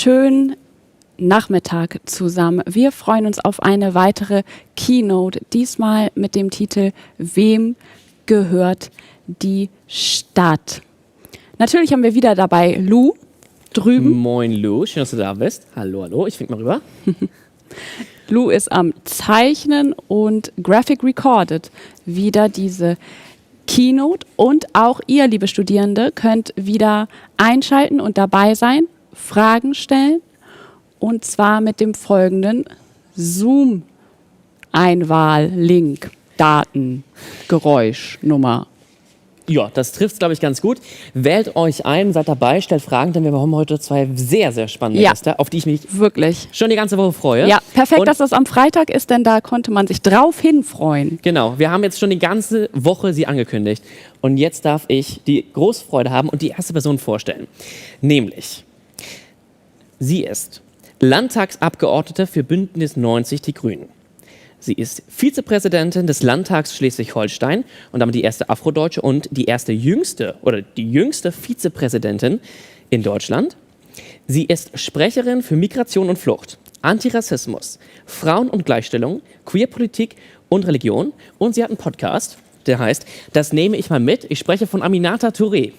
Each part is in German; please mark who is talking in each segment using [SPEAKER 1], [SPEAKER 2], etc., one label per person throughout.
[SPEAKER 1] schönen Nachmittag zusammen. Wir freuen uns auf eine weitere Keynote, diesmal mit dem Titel Wem gehört die Stadt? Natürlich haben wir wieder dabei Lou drüben.
[SPEAKER 2] Moin Lou, schön, dass du da bist. Hallo, hallo, ich fink mal rüber.
[SPEAKER 1] Lou ist am Zeichnen und Graphic Recorded wieder diese Keynote. Und auch ihr, liebe Studierende, könnt wieder einschalten und dabei sein, Fragen stellen. Und zwar mit dem folgenden Zoom-Einwahl-Link, Daten, Geräusch, Nummer.
[SPEAKER 2] Ja, das trifft es, glaube ich, ganz gut. Wählt euch ein, seid dabei, stellt Fragen, denn wir haben heute zwei sehr, sehr spannende Gäste, auf die ich mich
[SPEAKER 1] wirklich
[SPEAKER 2] schon die ganze Woche freue.
[SPEAKER 1] Ja, perfekt,
[SPEAKER 2] und
[SPEAKER 1] dass das am Freitag ist, denn da konnte man sich drauf hinfreuen.
[SPEAKER 2] Genau, wir haben jetzt schon die ganze Woche sie angekündigt. Und jetzt darf ich die große Freude haben und die erste Person vorstellen. Nämlich, sie ist Landtagsabgeordnete für Bündnis 90 Die Grünen. Sie ist Vizepräsidentin des Landtags Schleswig-Holstein und damit die erste Afrodeutsche und die jüngste Vizepräsidentin in Deutschland. Sie ist Sprecherin für Migration und Flucht, Antirassismus, Frauen- und Gleichstellung, Queerpolitik und Religion. Und sie hat einen Podcast, der heißt Das nehme ich mal mit. Ich spreche von Aminata Touré.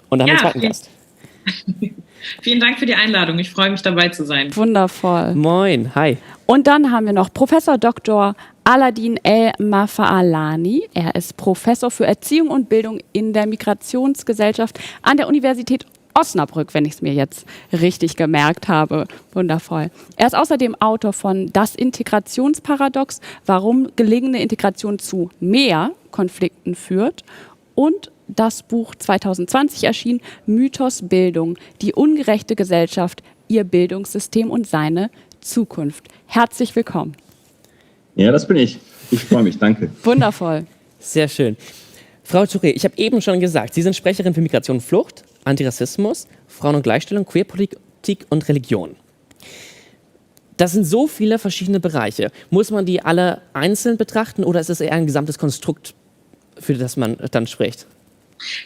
[SPEAKER 2] Und dann haben wir einen zweiten Gast.
[SPEAKER 3] Vielen Dank für die Einladung. Ich freue mich, dabei zu sein.
[SPEAKER 1] Wundervoll.
[SPEAKER 2] Moin, hi.
[SPEAKER 1] Und dann haben wir noch Professor Dr. Aladin El-Mafaalani. Er ist Professor für Erziehung und Bildung in der Migrationsgesellschaft an der Universität Osnabrück, wenn ich es mir jetzt richtig gemerkt habe. Wundervoll. Er ist außerdem Autor von Das Integrationsparadox, warum gelingende Integration zu mehr Konflikten führt, und das Buch 2020 erschien, Mythos Bildung, die ungerechte Gesellschaft, ihr Bildungssystem und seine Zukunft. Herzlich willkommen.
[SPEAKER 4] Ja, das bin ich. Ich freue mich, danke.
[SPEAKER 1] Wundervoll.
[SPEAKER 2] Sehr schön. Frau Touré, ich habe eben schon gesagt, Sie sind Sprecherin für Migration und Flucht, Antirassismus, Frauen- und Gleichstellung, Queerpolitik und Religion. Das sind so viele verschiedene Bereiche. Muss man die alle einzeln betrachten oder ist es eher ein gesamtes Konstrukt, für das man dann spricht?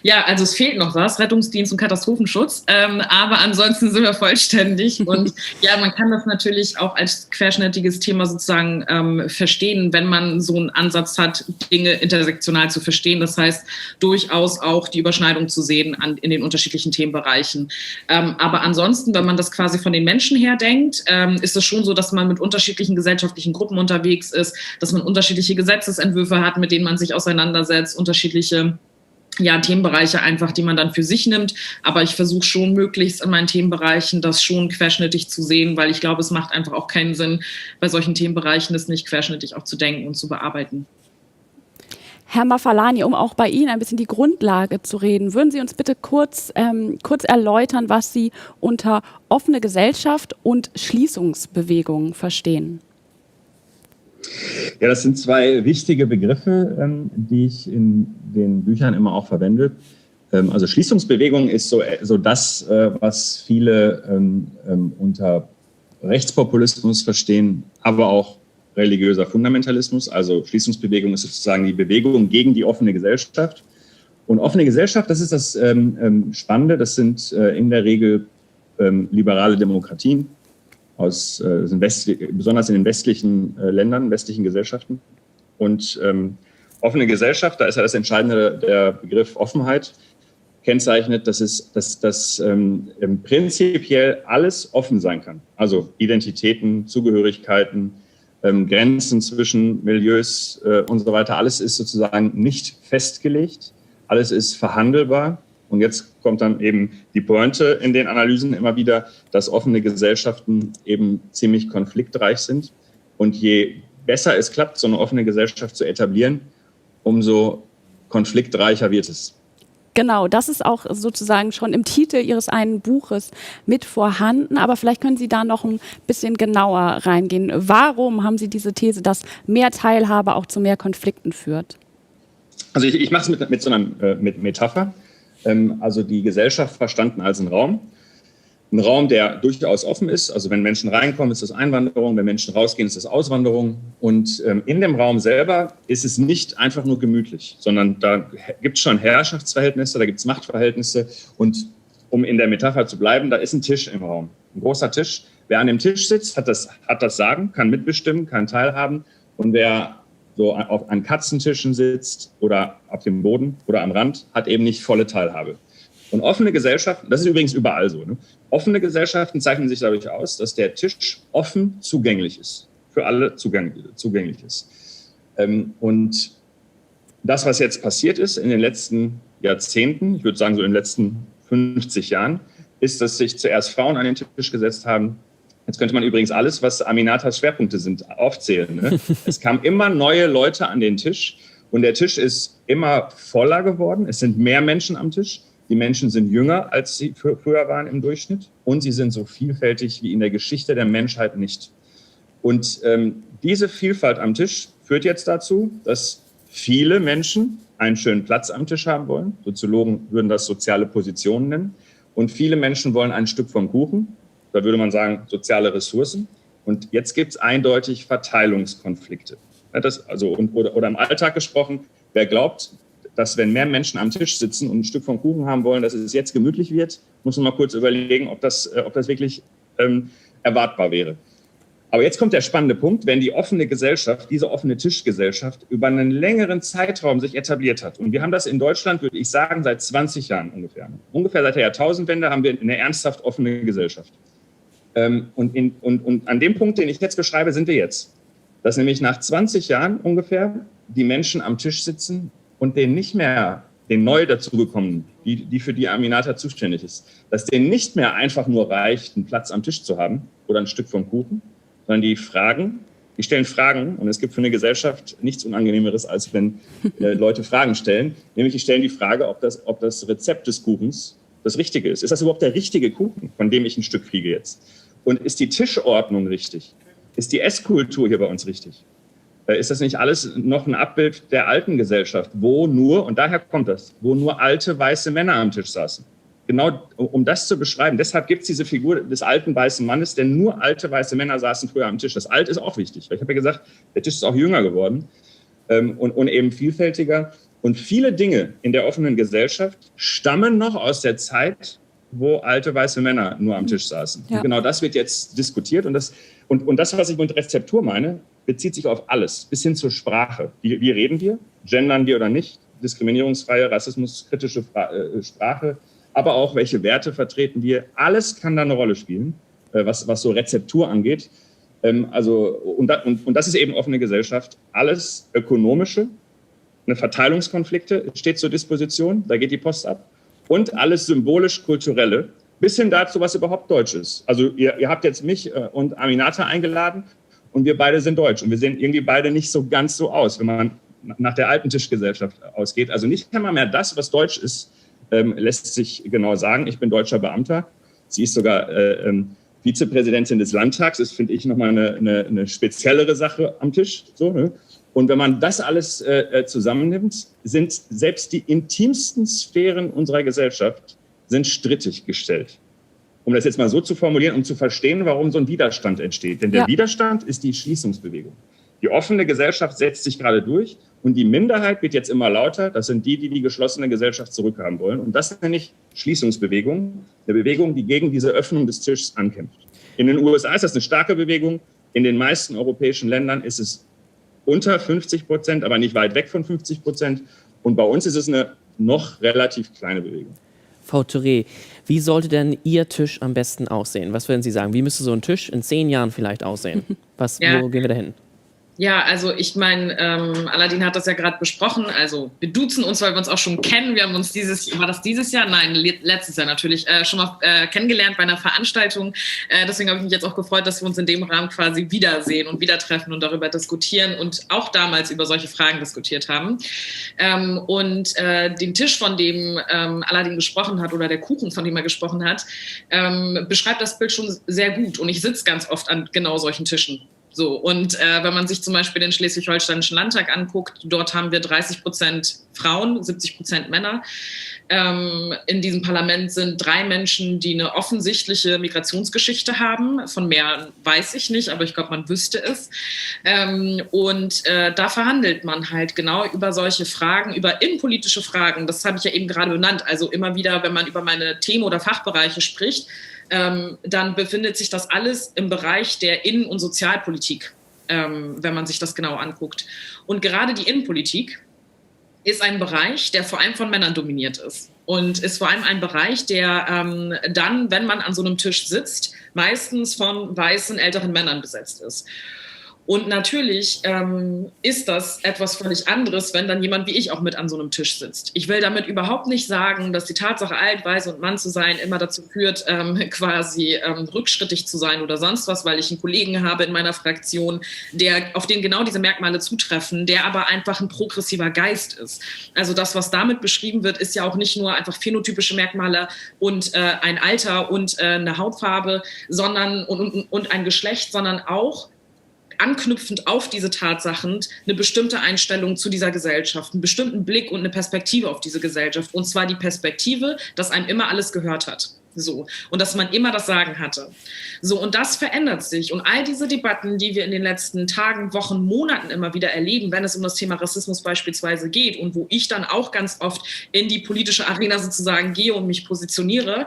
[SPEAKER 3] Ja, also es fehlt noch was, Rettungsdienst und Katastrophenschutz, aber ansonsten sind wir vollständig und ja, man kann das natürlich auch als querschnittiges Thema sozusagen verstehen, wenn man so einen Ansatz hat, Dinge intersektional zu verstehen, das heißt durchaus auch die Überschneidung zu sehen in den unterschiedlichen Themenbereichen. Aber ansonsten, wenn man das quasi von den Menschen her denkt, ist es schon so, dass man mit unterschiedlichen gesellschaftlichen Gruppen unterwegs ist, dass man unterschiedliche Gesetzesentwürfe hat, mit denen man sich auseinandersetzt, unterschiedliche Themenbereiche einfach, die man dann für sich nimmt. Aber ich versuche schon möglichst in meinen Themenbereichen das schon querschnittig zu sehen, weil ich glaube, es macht einfach auch keinen Sinn, bei solchen Themenbereichen das nicht querschnittig auch zu denken und zu bearbeiten.
[SPEAKER 1] Herr Mafaalani, um auch bei Ihnen ein bisschen die Grundlage zu reden, würden Sie uns bitte kurz erläutern, was Sie unter offene Gesellschaft und Schließungsbewegung verstehen?
[SPEAKER 4] Ja, das sind zwei wichtige Begriffe, die ich in den Büchern immer auch verwende. Also Schließungsbewegung ist so das, was viele unter Rechtspopulismus verstehen, aber auch religiöser Fundamentalismus. Also Schließungsbewegung ist sozusagen die Bewegung gegen die offene Gesellschaft. Und offene Gesellschaft, das ist das Spannende, das sind in der Regel liberale Demokratien. Besonders in den westlichen Ländern, westlichen Gesellschaften. Und offene Gesellschaft, da ist ja das Entscheidende der Begriff Offenheit, kennzeichnet, dass prinzipiell alles offen sein kann. Also Identitäten, Zugehörigkeiten, Grenzen zwischen Milieus und so weiter. Alles ist sozusagen nicht festgelegt, alles ist verhandelbar. Und jetzt kommt dann eben die Pointe in den Analysen immer wieder, dass offene Gesellschaften eben ziemlich konfliktreich sind. Und je besser es klappt, so eine offene Gesellschaft zu etablieren, umso konfliktreicher wird es.
[SPEAKER 1] Genau, das ist auch sozusagen schon im Titel Ihres einen Buches mit vorhanden. Aber vielleicht können Sie da noch ein bisschen genauer reingehen. Warum haben Sie diese These, dass mehr Teilhabe auch zu mehr Konflikten führt?
[SPEAKER 4] Also ich mache es mit so einer Metapher. Also die Gesellschaft verstanden als ein Raum, der durchaus offen ist. Also wenn Menschen reinkommen, ist das Einwanderung, wenn Menschen rausgehen, ist das Auswanderung. Und in dem Raum selber ist es nicht einfach nur gemütlich, sondern da gibt es schon Herrschaftsverhältnisse, da gibt es Machtverhältnisse und um in der Metapher zu bleiben, da ist ein Tisch im Raum, ein großer Tisch. Wer an dem Tisch sitzt, hat das Sagen, kann mitbestimmen, kann teilhaben. Und wer so an Katzentischen sitzt oder auf dem Boden oder am Rand, hat eben nicht volle Teilhabe. Und offene Gesellschaften, das ist übrigens überall so, ne? Offene Gesellschaften zeichnen sich dadurch aus, dass der Tisch offen zugänglich ist, für alle zugänglich ist. Und das, was jetzt passiert ist in den letzten Jahrzehnten, ich würde sagen so in den letzten 50 Jahren, ist, dass sich zuerst Frauen an den Tisch gesetzt haben. Jetzt könnte man übrigens alles, was Aminatas Schwerpunkte sind, aufzählen. Ne? Es kamen immer neue Leute an den Tisch und der Tisch ist immer voller geworden. Es sind mehr Menschen am Tisch. Die Menschen sind jünger, als sie früher waren im Durchschnitt. Und sie sind so vielfältig wie in der Geschichte der Menschheit nicht. Und diese Vielfalt am Tisch führt jetzt dazu, dass viele Menschen einen schönen Platz am Tisch haben wollen. Soziologen würden das soziale Positionen nennen. Und viele Menschen wollen ein Stück vom Kuchen. Da würde man sagen, soziale Ressourcen. Und jetzt gibt es eindeutig Verteilungskonflikte. Ja, oder im Alltag gesprochen, wer glaubt, dass wenn mehr Menschen am Tisch sitzen und ein Stück vom Kuchen haben wollen, dass es jetzt gemütlich wird, muss man mal kurz überlegen, ob das wirklich erwartbar wäre. Aber jetzt kommt der spannende Punkt, wenn die offene Gesellschaft, diese offene Tischgesellschaft über einen längeren Zeitraum sich etabliert hat. Und wir haben das in Deutschland, würde ich sagen, seit 20 Jahren ungefähr. Ungefähr seit der Jahrtausendwende haben wir eine ernsthaft offene Gesellschaft. Und an dem Punkt, den ich jetzt beschreibe, sind wir jetzt. Dass nämlich nach 20 Jahren ungefähr die Menschen am Tisch sitzen und denen nicht mehr, den neu dazugekommenen, die für die Aminata zuständig ist, dass denen nicht mehr einfach nur reicht, einen Platz am Tisch zu haben oder ein Stück vom Kuchen, sondern die stellen Fragen, und es gibt für eine Gesellschaft nichts Unangenehmeres, als wenn Leute Fragen stellen, nämlich die stellen die Frage, ob das Rezept des Kuchens das Richtige ist. Ist das überhaupt der richtige Kuchen, von dem ich ein Stück kriege jetzt? Und ist die Tischordnung richtig? Ist die Esskultur hier bei uns richtig? Ist das nicht alles noch ein Abbild der alten Gesellschaft, wo nur, und daher kommt das, wo nur alte weiße Männer am Tisch saßen? Genau, um das zu beschreiben. Deshalb gibt es diese Figur des alten weißen Mannes, denn nur alte weiße Männer saßen früher am Tisch. Das Alt ist auch wichtig, weil ich habe ja gesagt, der Tisch ist auch jünger geworden und eben vielfältiger. Und viele Dinge in der offenen Gesellschaft stammen noch aus der Zeit, wo alte weiße Männer nur am Tisch saßen. Ja. Und genau das wird jetzt diskutiert. Und das, was ich mit Rezeptur meine, bezieht sich auf alles, bis hin zur Sprache. Wie reden wir? Gendern wir oder nicht? Diskriminierungsfreie, rassismuskritische Sprache. Aber auch, welche Werte vertreten wir. Alles kann da eine Rolle spielen, was so Rezeptur angeht. Und das ist eben offene Gesellschaft. Alles Ökonomische, eine Verteilungskonflikte steht zur Disposition, da geht die Post ab. Und alles symbolisch-kulturelle, bis hin dazu, was überhaupt deutsch ist. Also ihr habt jetzt mich und Aminata eingeladen und wir beide sind deutsch. Und wir sehen irgendwie beide nicht so ganz so aus, wenn man nach der alten Tischgesellschaft ausgeht. Also nicht einmal mehr das, was deutsch ist, lässt sich genau sagen. Ich bin deutscher Beamter. Sie ist sogar Vizepräsidentin des Landtags. Das finde ich nochmal eine speziellere Sache am Tisch. So, ne? Und wenn man das alles zusammennimmt, sind selbst die intimsten Sphären unserer Gesellschaft sind strittig gestellt. Um das jetzt mal so zu formulieren, um zu verstehen, warum so ein Widerstand entsteht. Denn der Widerstand ist die Schließungsbewegung. Die offene Gesellschaft setzt sich gerade durch und die Minderheit wird jetzt immer lauter. Das sind die geschlossene Gesellschaft zurückhaben wollen. Und das nenne ich Schließungsbewegung, eine Bewegung, die gegen diese Öffnung des Tisches ankämpft. In den USA ist das eine starke Bewegung. In den meisten europäischen Ländern ist es unter 50%, aber nicht weit weg von 50%. Und bei uns ist es eine noch relativ kleine Bewegung.
[SPEAKER 2] Frau Touré, wie sollte denn Ihr Tisch am besten aussehen? Was würden Sie sagen? Wie müsste so ein Tisch in 10 Jahren vielleicht aussehen? Wo gehen wir da hin?
[SPEAKER 3] Ja, also ich meine, Aladin hat das ja gerade besprochen, also wir duzen uns, weil wir uns auch schon kennen. Wir haben uns war das dieses Jahr? Nein, letztes Jahr natürlich, schon mal kennengelernt bei einer Veranstaltung. Deswegen habe ich mich jetzt auch gefreut, dass wir uns in dem Rahmen quasi wiedersehen und wieder treffen und darüber diskutieren und auch damals über solche Fragen diskutiert haben. Den Tisch, von dem Aladin gesprochen hat, oder der Kuchen, von dem er gesprochen hat, beschreibt das Bild schon sehr gut. Und ich sitze ganz oft an genau solchen Tischen. So, und wenn man sich zum Beispiel den Schleswig-Holsteinischen Landtag anguckt, dort haben wir 30% Frauen, 70% Männer. In diesem Parlament sind 3 Menschen, die eine offensichtliche Migrationsgeschichte haben. Von mehr weiß ich nicht, aber ich glaube, man wüsste es. Da verhandelt man halt genau über solche Fragen, über innenpolitische Fragen. Das habe ich ja eben gerade benannt. Also immer wieder, wenn man über meine Themen oder Fachbereiche spricht, dann befindet sich das alles im Bereich der Innen- und Sozialpolitik, wenn man sich das genau anguckt. Und gerade die Innenpolitik ist ein Bereich, der vor allem von Männern dominiert ist. Und ist vor allem ein Bereich, der dann, wenn man an so einem Tisch sitzt, meistens von weißen, älteren Männern besetzt ist. Und natürlich ist das etwas völlig anderes, wenn dann jemand wie ich auch mit an so einem Tisch sitzt. Ich will damit überhaupt nicht sagen, dass die Tatsache, alt, weiß und Mann zu sein, immer dazu führt, quasi rückschrittig zu sein oder sonst was, weil ich einen Kollegen habe in meiner Fraktion, auf den genau diese Merkmale zutreffen, der aber einfach ein progressiver Geist ist. Also das, was damit beschrieben wird, ist ja auch nicht nur einfach phänotypische Merkmale und ein Alter und eine Hautfarbe, sondern und ein Geschlecht, sondern auch anknüpfend auf diese Tatsachen eine bestimmte Einstellung zu dieser Gesellschaft, einen bestimmten Blick und eine Perspektive auf diese Gesellschaft. Und zwar die Perspektive, dass einem immer alles gehört hat. So. Und dass man immer das Sagen hatte. So. Und das verändert sich. Und all diese Debatten, die wir in den letzten Tagen, Wochen, Monaten immer wieder erleben, wenn es um das Thema Rassismus beispielsweise geht und wo ich dann auch ganz oft in die politische Arena sozusagen gehe und mich positioniere,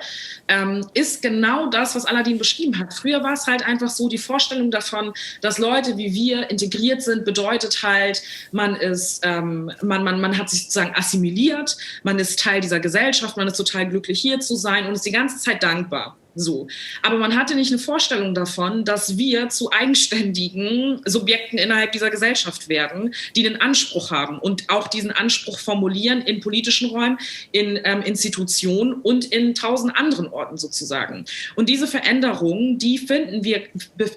[SPEAKER 3] ist genau das, was Aladin beschrieben hat. Früher war es halt einfach so, die Vorstellung davon, dass Leute wie wir integriert sind, bedeutet halt, man hat sich sozusagen assimiliert, man ist Teil dieser Gesellschaft, man ist total glücklich hier zu sein und ist die ganze Zeit dankbar. So. Aber man hatte nicht eine Vorstellung davon, dass wir zu eigenständigen Subjekten innerhalb dieser Gesellschaft werden, die den Anspruch haben und auch diesen Anspruch formulieren in politischen Räumen, in Institutionen und in 1000 anderen Orten sozusagen. Und diese Veränderungen, die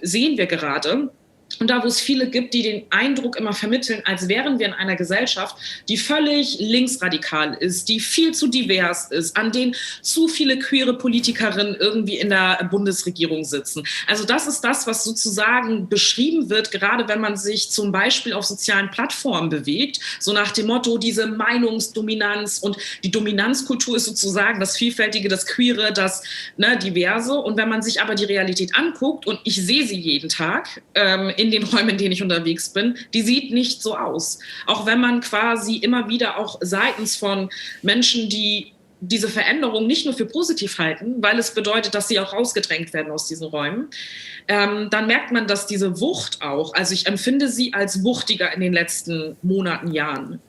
[SPEAKER 3] sehen wir gerade. Und da, wo es viele gibt, die den Eindruck immer vermitteln, als wären wir in einer Gesellschaft, die völlig linksradikal ist, die viel zu divers ist, an denen zu viele queere Politikerinnen irgendwie in der Bundesregierung sitzen. Also das ist das, was sozusagen beschrieben wird, gerade wenn man sich zum Beispiel auf sozialen Plattformen bewegt, so nach dem Motto, diese Meinungsdominanz und die Dominanzkultur ist sozusagen das Vielfältige, das Queere, das Diverse. Und wenn man sich aber die Realität anguckt, und ich sehe sie jeden Tag, in den Räumen, in denen ich unterwegs bin, die sieht nicht so aus. Auch wenn man quasi immer wieder auch seitens von Menschen, die diese Veränderung nicht nur für positiv halten, weil es bedeutet, dass sie auch rausgedrängt werden aus diesen Räumen, dann merkt man, dass diese Wucht auch, also ich empfinde sie als wuchtiger in den letzten Monaten, Jahren,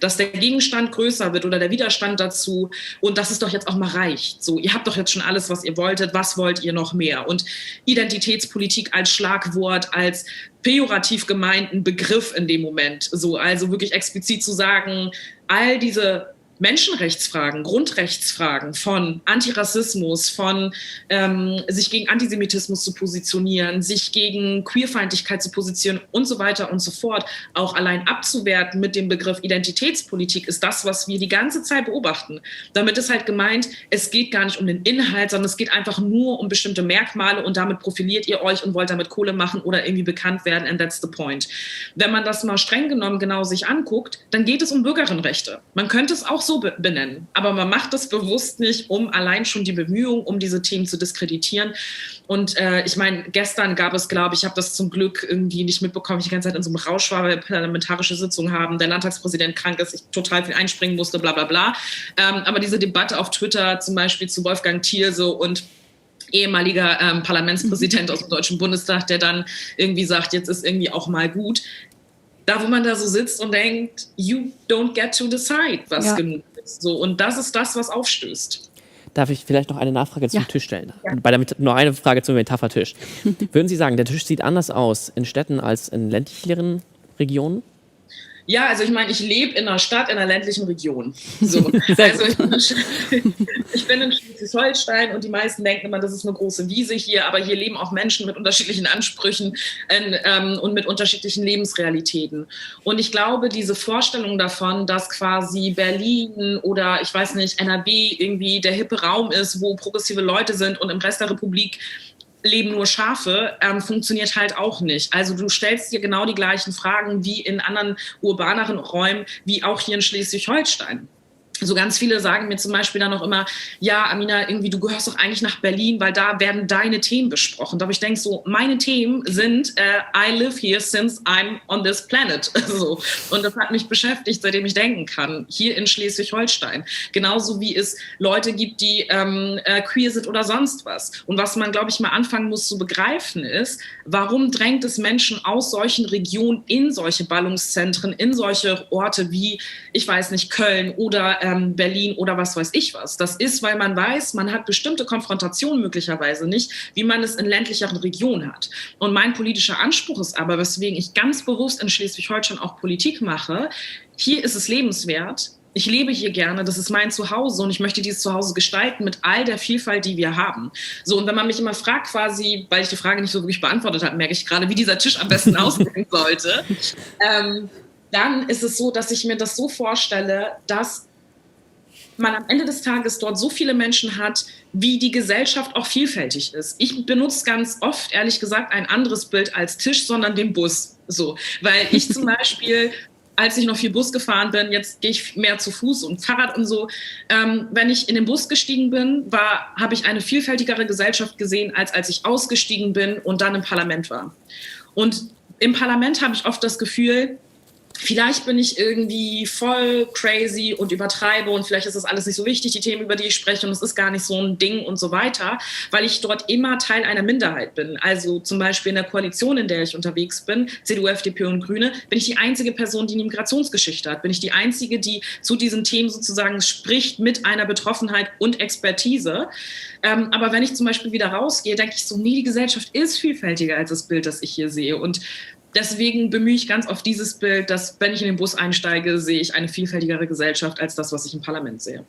[SPEAKER 3] dass der Gegenstand größer wird oder der Widerstand dazu und dass es doch jetzt auch mal reicht. So, ihr habt doch jetzt schon alles, was ihr wolltet, was wollt ihr noch mehr? Und Identitätspolitik als Schlagwort, als pejorativ gemeinten Begriff in dem Moment, so, also wirklich explizit zu sagen, all diese Menschenrechtsfragen, Grundrechtsfragen von Antirassismus, von sich gegen Antisemitismus zu positionieren, sich gegen Queerfeindlichkeit zu positionieren und so weiter und so fort, auch allein abzuwerten mit dem Begriff Identitätspolitik, ist das, was wir die ganze Zeit beobachten. Damit ist halt gemeint, es geht gar nicht um den Inhalt, sondern es geht einfach nur um bestimmte Merkmale und damit profiliert ihr euch und wollt damit Kohle machen oder irgendwie bekannt werden, and that's the point. Wenn man das mal streng genommen genau sich anguckt, dann geht es um Bürgerinnenrechte. Man könnte es auch so benennen. Aber man macht das bewusst nicht, um allein schon die Bemühungen, um diese Themen zu diskreditieren. Und ich meine, gestern gab es, glaube ich, habe das zum Glück irgendwie nicht mitbekommen, ich die ganze Zeit in so einem Rausch war, weil wir parlamentarische Sitzungen haben, der Landtagspräsident krank ist, ich total viel einspringen musste, bla bla bla. Aber diese Debatte auf Twitter zum Beispiel zu Wolfgang Thierse und ehemaliger Parlamentspräsident aus dem Deutschen Bundestag, der dann irgendwie sagt, jetzt ist irgendwie auch mal gut. Da, wo man da so sitzt und denkt, you don't get to decide, was genug ist. So, und das ist das, was aufstößt.
[SPEAKER 2] Darf ich vielleicht noch eine Nachfrage zum Tisch stellen? Ja. Noch eine Frage zum Metaphertisch. Würden Sie sagen, der Tisch sieht anders aus in Städten als in ländlicheren Regionen?
[SPEAKER 3] Ja, also ich meine, ich lebe in einer Stadt, in einer ländlichen Region. So. Also ich bin in Schleswig-Holstein und die meisten denken immer, das ist eine große Wiese hier, aber hier leben auch Menschen mit unterschiedlichen Ansprüchen und mit unterschiedlichen Lebensrealitäten. Und ich glaube, diese Vorstellung davon, dass quasi Berlin oder ich weiß nicht, NRW irgendwie der hippe Raum ist, wo progressive Leute sind und im Rest der Republik leben nur Schafe, funktioniert halt auch nicht. Also du stellst dir genau die gleichen Fragen wie in anderen urbaneren Räumen, wie auch hier in Schleswig-Holstein. so ganz viele sagen mir zum Beispiel dann auch immer, ja, Amina, irgendwie, du gehörst doch eigentlich nach Berlin, weil da werden deine Themen besprochen. Aber ich denke so, meine Themen sind, I live here since I'm on this planet. So. Und das hat mich beschäftigt, seitdem ich denken kann, hier in Schleswig-Holstein. Genauso wie es Leute gibt, die queer sind oder sonst was. Und was man, glaube ich, mal anfangen muss zu begreifen ist, warum drängt es Menschen aus solchen Regionen in solche Ballungszentren, in solche Orte wie, ich weiß nicht, Köln oder Berlin oder was weiß ich was. Das ist, weil man weiß, man hat bestimmte Konfrontationen möglicherweise nicht, wie man es in ländlicheren Regionen hat. Und mein politischer Anspruch ist aber, weswegen ich ganz bewusst in Schleswig-Holstein auch Politik mache, hier ist es lebenswert. Ich lebe hier gerne, das ist mein Zuhause und ich möchte dieses Zuhause gestalten mit all der Vielfalt, die wir haben. So, und wenn man mich immer fragt quasi, weil ich die Frage nicht so wirklich beantwortet habe, merke ich gerade, wie dieser Tisch am besten aussehen sollte, dann ist es so, dass ich mir das so vorstelle, dass man am Ende des Tages dort so viele Menschen hat, wie die Gesellschaft auch vielfältig ist. Ich benutze ganz oft, ehrlich gesagt, ein anderes Bild als Tisch, sondern den Bus. So, weil ich zum Beispiel, als ich noch viel Bus gefahren bin, jetzt gehe ich mehr zu Fuß und Fahrrad und so. Wenn ich in den Bus gestiegen bin, habe ich eine vielfältigere Gesellschaft gesehen, als ich ausgestiegen bin und dann im Parlament war. Und im Parlament habe ich oft das Gefühl, vielleicht bin ich irgendwie voll crazy und übertreibe und vielleicht ist das alles nicht so wichtig, die Themen, über die ich spreche, und es ist gar nicht so ein Ding und so weiter, weil ich dort immer Teil einer Minderheit bin. Also zum Beispiel in der Koalition, in der ich unterwegs bin, CDU, FDP und Grüne, bin ich die einzige Person, die eine Migrationsgeschichte hat. Bin ich die einzige, die zu diesen Themen sozusagen spricht mit einer Betroffenheit und Expertise. Aber wenn ich zum Beispiel wieder rausgehe, denke ich so, nee, die Gesellschaft ist vielfältiger als das Bild, das ich hier sehe. Und deswegen bemühe ich ganz oft dieses Bild, dass, wenn ich in den Bus einsteige, sehe ich eine vielfältigere Gesellschaft als das, was ich im Parlament sehe.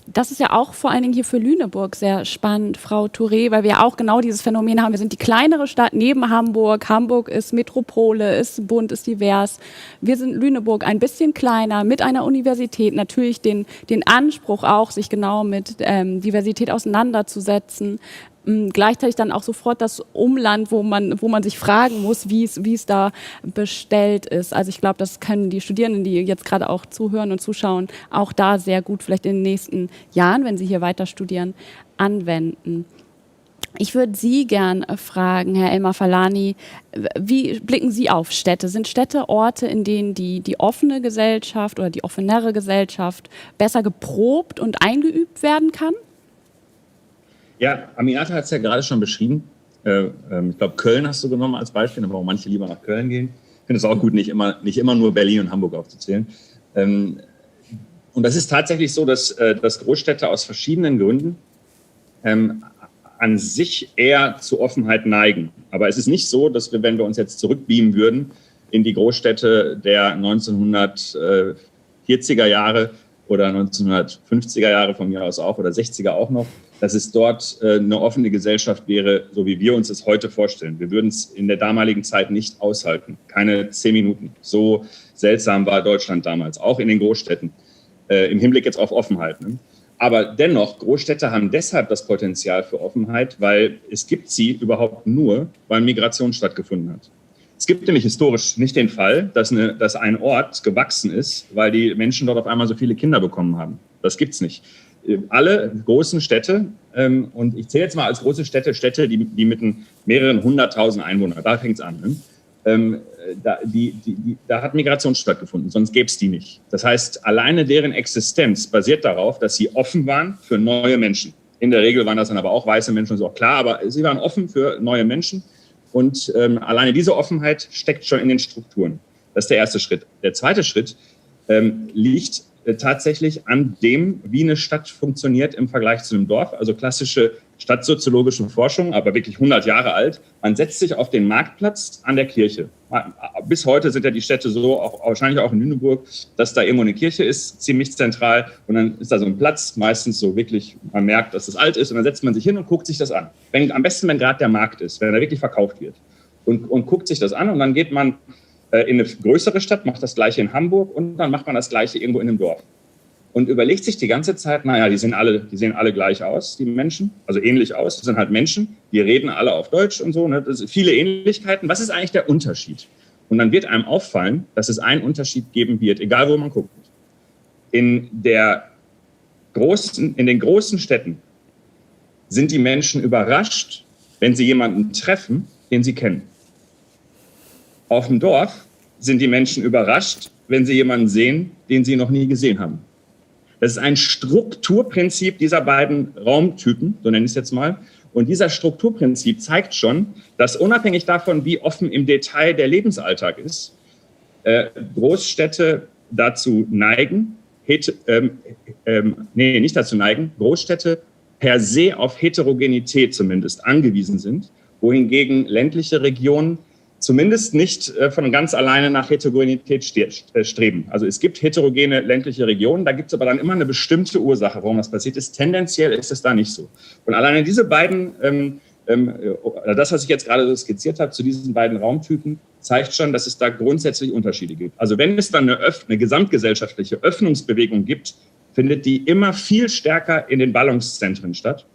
[SPEAKER 1] Das ist ja auch vor allen Dingen hier für Lüneburg sehr spannend, Frau Touré, weil wir auch genau dieses Phänomen haben. Wir sind die kleinere Stadt neben Hamburg. Hamburg ist Metropole, ist bunt, ist divers. Wir sind Lüneburg ein bisschen kleiner, mit einer Universität. Natürlich den Anspruch auch, sich genau mit Diversität auseinanderzusetzen. Gleichzeitig dann auch sofort das Umland, wo man sich fragen muss, wie es da bestellt ist. Also ich glaube, das können die Studierenden, die jetzt gerade auch zuhören und zuschauen, auch da sehr gut vielleicht in den nächsten Jahren, wenn sie hier weiter studieren, anwenden. Ich würde Sie gern fragen, Herr El-Mafalani, wie blicken Sie auf Städte? Sind Städte Orte, in denen die offene Gesellschaft oder die offenere Gesellschaft besser geprobt und eingeübt werden kann?
[SPEAKER 4] Ja, Aminata hat es ja gerade schon beschrieben. Ich glaube, Köln hast du genommen als Beispiel, aber auch manche lieber nach Köln gehen. Ich finde es auch gut, nicht immer nur Berlin und Hamburg aufzuzählen. Und das ist tatsächlich so, dass Großstädte aus verschiedenen Gründen an sich eher zu Offenheit neigen. Aber es ist nicht so, dass wir, wenn wir uns jetzt zurückbeamen würden in die Großstädte der 1940er Jahre oder 1950er Jahre von mir aus auch oder 60er auch noch, dass es dort eine offene Gesellschaft wäre, so wie wir uns es heute vorstellen. Wir würden es in der damaligen Zeit nicht aushalten. Keine 10 Minuten. So seltsam war Deutschland damals, auch in den Großstädten, im Hinblick jetzt auf Offenheit. Ne? Aber dennoch, Großstädte haben deshalb das Potenzial für Offenheit, weil es gibt sie überhaupt nur, weil Migration stattgefunden hat. Es gibt nämlich historisch nicht den Fall, dass ein Ort gewachsen ist, weil die Menschen dort auf einmal so viele Kinder bekommen haben. Das gibt's nicht. Alle großen Städte, und ich zähle jetzt mal als große Städte, die mit mehreren 100.000 Einwohnern, da fängt's an, da hat Migration stattgefunden, sonst gäbe es die nicht. Das heißt, alleine deren Existenz basiert darauf, dass sie offen waren für neue Menschen. In der Regel waren das dann aber auch weiße Menschen, das ist auch klar, aber sie waren offen für neue Menschen. Und alleine diese Offenheit steckt schon in den Strukturen. Das ist der erste Schritt. Der zweite Schritt liegt tatsächlich an dem, wie eine Stadt funktioniert im Vergleich zu einem Dorf. Also klassische stadtsoziologische Forschung, aber wirklich 100 Jahre alt. Man setzt sich auf den Marktplatz an der Kirche. Bis heute sind ja die Städte so, wahrscheinlich auch in Lüneburg, dass da irgendwo eine Kirche ist, ziemlich zentral. Und dann ist da so ein Platz, meistens so wirklich, man merkt, dass das alt ist. Und dann setzt man sich hin und guckt sich das an. Am besten, wenn gerade der Markt ist, wenn er wirklich verkauft wird. Und guckt sich das an und dann geht man in eine größere Stadt, macht das Gleiche in Hamburg und dann macht man das Gleiche irgendwo in einem Dorf. Und überlegt sich die ganze Zeit, naja, die sehen alle gleich aus, die Menschen, also ähnlich aus. Das sind halt Menschen, die reden alle auf Deutsch und so. Ne? Das sind viele Ähnlichkeiten. Was ist eigentlich der Unterschied? Und dann wird einem auffallen, dass es einen Unterschied geben wird, egal wo man guckt. in den großen Städten sind die Menschen überrascht, wenn sie jemanden treffen, den sie kennen. Auf dem Dorf sind die Menschen überrascht, wenn sie jemanden sehen, den sie noch nie gesehen haben. Das ist ein Strukturprinzip dieser beiden Raumtypen, so nenne ich es jetzt mal. Und dieser Strukturprinzip zeigt schon, dass unabhängig davon, wie offen im Detail der Lebensalltag ist, Großstädte dazu neigen, Großstädte per se auf Heterogenität zumindest angewiesen sind, wohingegen ländliche Regionen zumindest nicht von ganz alleine nach Heterogenität streben. Also es gibt heterogene ländliche Regionen, da gibt es aber dann immer eine bestimmte Ursache, warum das passiert ist. Tendenziell ist es da nicht so. Und alleine diese beiden, das, was ich jetzt gerade so skizziert habe, zu diesen beiden Raumtypen, zeigt schon, dass es da grundsätzlich Unterschiede gibt. Also wenn es dann eine gesamtgesellschaftliche Öffnungsbewegung gibt, findet die immer viel stärker in den Ballungszentren statt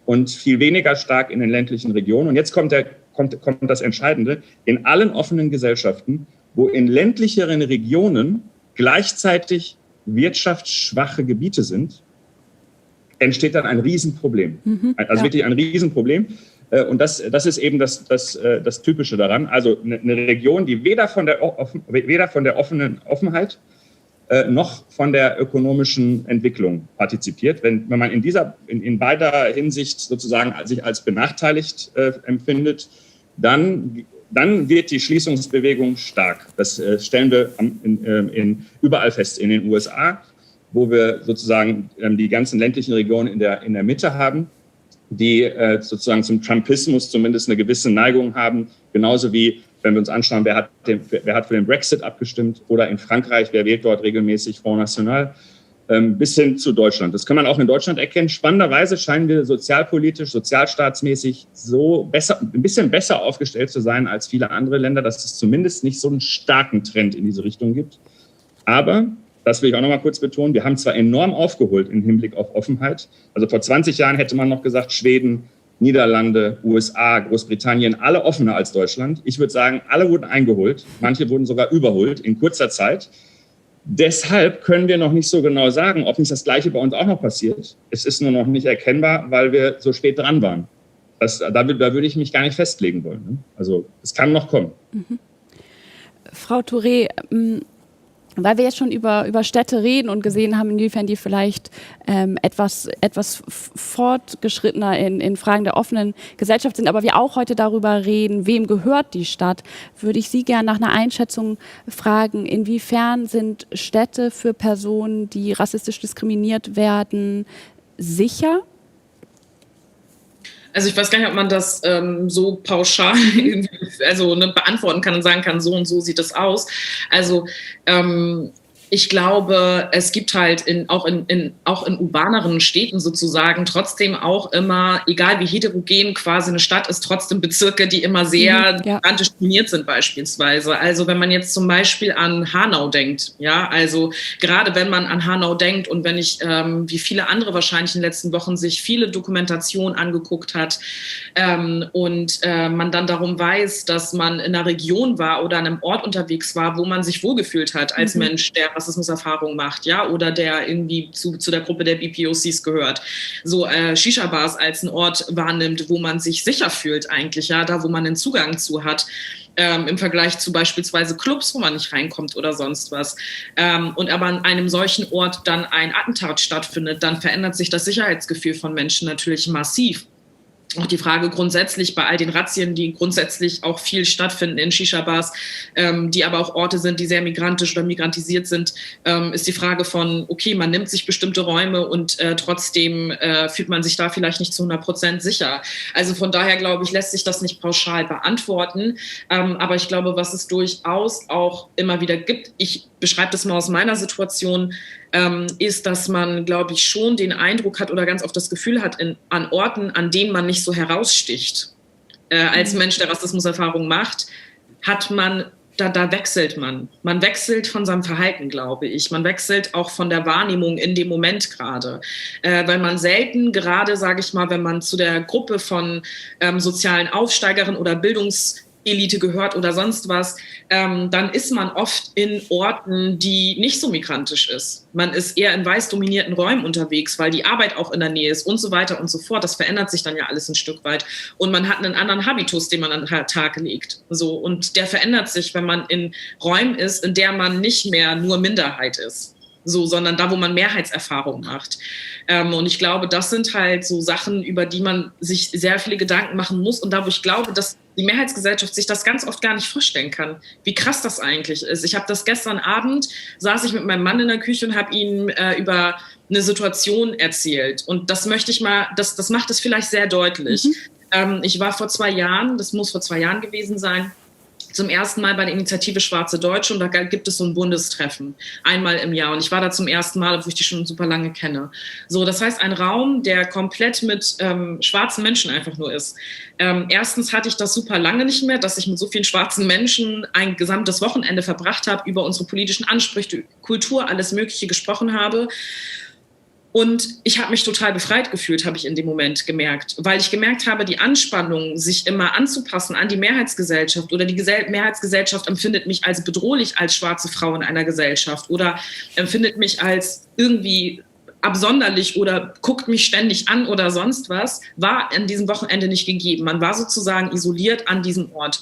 [SPEAKER 4] und viel weniger stark in den ländlichen Regionen. Und jetzt kommt das Entscheidende: In allen offenen Gesellschaften, wo in ländlicheren Regionen gleichzeitig wirtschaftsschwache Gebiete sind, entsteht dann ein Riesenproblem. Also wirklich ein Riesenproblem. Und das ist eben das Typische daran. Also eine Region, die weder von der offenen Offenheit noch von der ökonomischen Entwicklung partizipiert. Wenn man in beider Hinsicht sozusagen sich als benachteiligt empfindet, dann wird die Schließungsbewegung stark. Das stellen wir überall fest. In den USA, wo wir sozusagen die ganzen ländlichen Regionen in der Mitte haben, die sozusagen zum Trumpismus zumindest eine gewisse Neigung haben, genauso wie, wenn wir uns anschauen, wer hat für den Brexit abgestimmt, oder in Frankreich, wer wählt dort regelmäßig Front National, bis hin zu Deutschland. Das kann man auch in Deutschland erkennen. Spannenderweise scheinen wir sozialpolitisch, sozialstaatsmäßig ein bisschen besser aufgestellt zu sein als viele andere Länder, dass es zumindest nicht so einen starken Trend in diese Richtung gibt. Aber, das will ich auch noch mal kurz betonen, wir haben zwar enorm aufgeholt im Hinblick auf Offenheit. Also vor 20 Jahren hätte man noch gesagt, Schweden, Niederlande, USA, Großbritannien, alle offener als Deutschland. Ich würde sagen, alle wurden eingeholt. Manche wurden sogar überholt in kurzer Zeit. Deshalb können wir noch nicht so genau sagen, ob nicht das Gleiche bei uns auch noch passiert. Es ist nur noch nicht erkennbar, weil wir so spät dran waren. Da würde ich mich gar nicht festlegen wollen. Ne? Also es kann noch kommen.
[SPEAKER 1] Frau Touré, weil wir jetzt schon über Städte reden und gesehen haben, inwiefern die vielleicht etwas fortgeschrittener in Fragen der offenen Gesellschaft sind, aber wir auch heute darüber reden, wem gehört die Stadt, würde ich Sie gerne nach einer Einschätzung fragen, inwiefern sind Städte für Personen, die rassistisch diskriminiert werden, sicher?
[SPEAKER 3] Also ich weiß gar nicht, ob man das so pauschal beantworten kann und sagen kann, so und so sieht es aus. Also ich glaube, es gibt halt auch in urbaneren Städten sozusagen trotzdem auch immer, egal wie heterogen quasi eine Stadt ist, trotzdem Bezirke, die immer sehr diskriminiert sind beispielsweise. Also wenn man jetzt zum Beispiel an Hanau denkt, ja, also gerade wenn man an Hanau denkt und wenn ich, wie viele andere wahrscheinlich in den letzten Wochen, sich viele Dokumentationen angeguckt hat und man dann darum weiß, dass man in einer Region war oder an einem Ort unterwegs war, wo man sich wohlgefühlt hat als Mensch, der Rassismuserfahrung macht, ja, oder der irgendwie zu der Gruppe der BPOCs gehört. So Shisha-Bars als einen Ort wahrnimmt, wo man sich sicher fühlt eigentlich, ja, da wo man einen Zugang zu hat, im Vergleich zu beispielsweise Clubs, wo man nicht reinkommt oder sonst was. Und aber an einem solchen Ort dann ein Attentat stattfindet, dann verändert sich das Sicherheitsgefühl von Menschen natürlich massiv. Auch die Frage grundsätzlich bei all den Razzien, die grundsätzlich auch viel stattfinden in Shisha-Bars, die aber auch Orte sind, die sehr migrantisch oder migrantisiert sind, ist die Frage von, okay, man nimmt sich bestimmte Räume und trotzdem fühlt man sich da vielleicht nicht zu 100% sicher. Also von daher, glaube ich, lässt sich das nicht pauschal beantworten. Aber ich glaube, was es durchaus auch immer wieder gibt, ich beschreibe das mal aus meiner Situation, ist, dass man, glaube ich, schon den Eindruck hat oder ganz oft das Gefühl hat, an Orten, an denen man nicht so heraussticht, als Mensch, der Rassismuserfahrung macht, hat man, da wechselt man. Man wechselt von seinem Verhalten, glaube ich. Man wechselt auch von der Wahrnehmung in dem Moment gerade. Weil man selten, gerade, sage ich mal, wenn man zu der Gruppe von sozialen Aufsteigerinnen oder Elite gehört oder sonst was, dann ist man oft in Orten, die nicht so migrantisch ist. Man ist eher in weiß dominierten Räumen unterwegs, weil die Arbeit auch in der Nähe ist und so weiter und so fort. Das verändert sich dann ja alles ein Stück weit. Und man hat einen anderen Habitus, den man an den Tag legt. So, und der verändert sich, wenn man in Räumen ist, in der man nicht mehr nur Minderheit ist. So, sondern da, wo man Mehrheitserfahrung macht. Und ich glaube, das sind halt so Sachen, über die man sich sehr viele Gedanken machen muss. Und da, wo ich glaube, dass die Mehrheitsgesellschaft sich das ganz oft gar nicht vorstellen kann, wie krass das eigentlich ist. Ich habe das gestern Abend, saß ich mit meinem Mann in der Küche und habe ihm über eine Situation erzählt. Und das möchte ich mal, das macht es vielleicht sehr deutlich. Ich war vor 2 Jahren, das muss vor 2 Jahren gewesen sein, zum ersten Mal bei der Initiative Schwarze Deutsche und da gibt es so ein Bundestreffen, einmal im Jahr. Und ich war da zum ersten Mal, obwohl ich die schon super lange kenne. So, das heißt, ein Raum, der komplett mit schwarzen Menschen einfach nur ist. Erstens hatte ich das super lange nicht mehr, dass ich mit so vielen schwarzen Menschen ein gesamtes Wochenende verbracht habe, über unsere politischen Ansprüche, Kultur, alles Mögliche gesprochen habe. Und ich habe mich total befreit gefühlt, habe ich in dem Moment gemerkt, weil ich gemerkt habe, die Anspannung, sich immer anzupassen an die Mehrheitsgesellschaft oder die Mehrheitsgesellschaft empfindet mich als bedrohlich als schwarze Frau in einer Gesellschaft oder empfindet mich als irgendwie absonderlich oder guckt mich ständig an oder sonst was, war an diesem Wochenende nicht gegeben. Man war sozusagen isoliert an diesem Ort.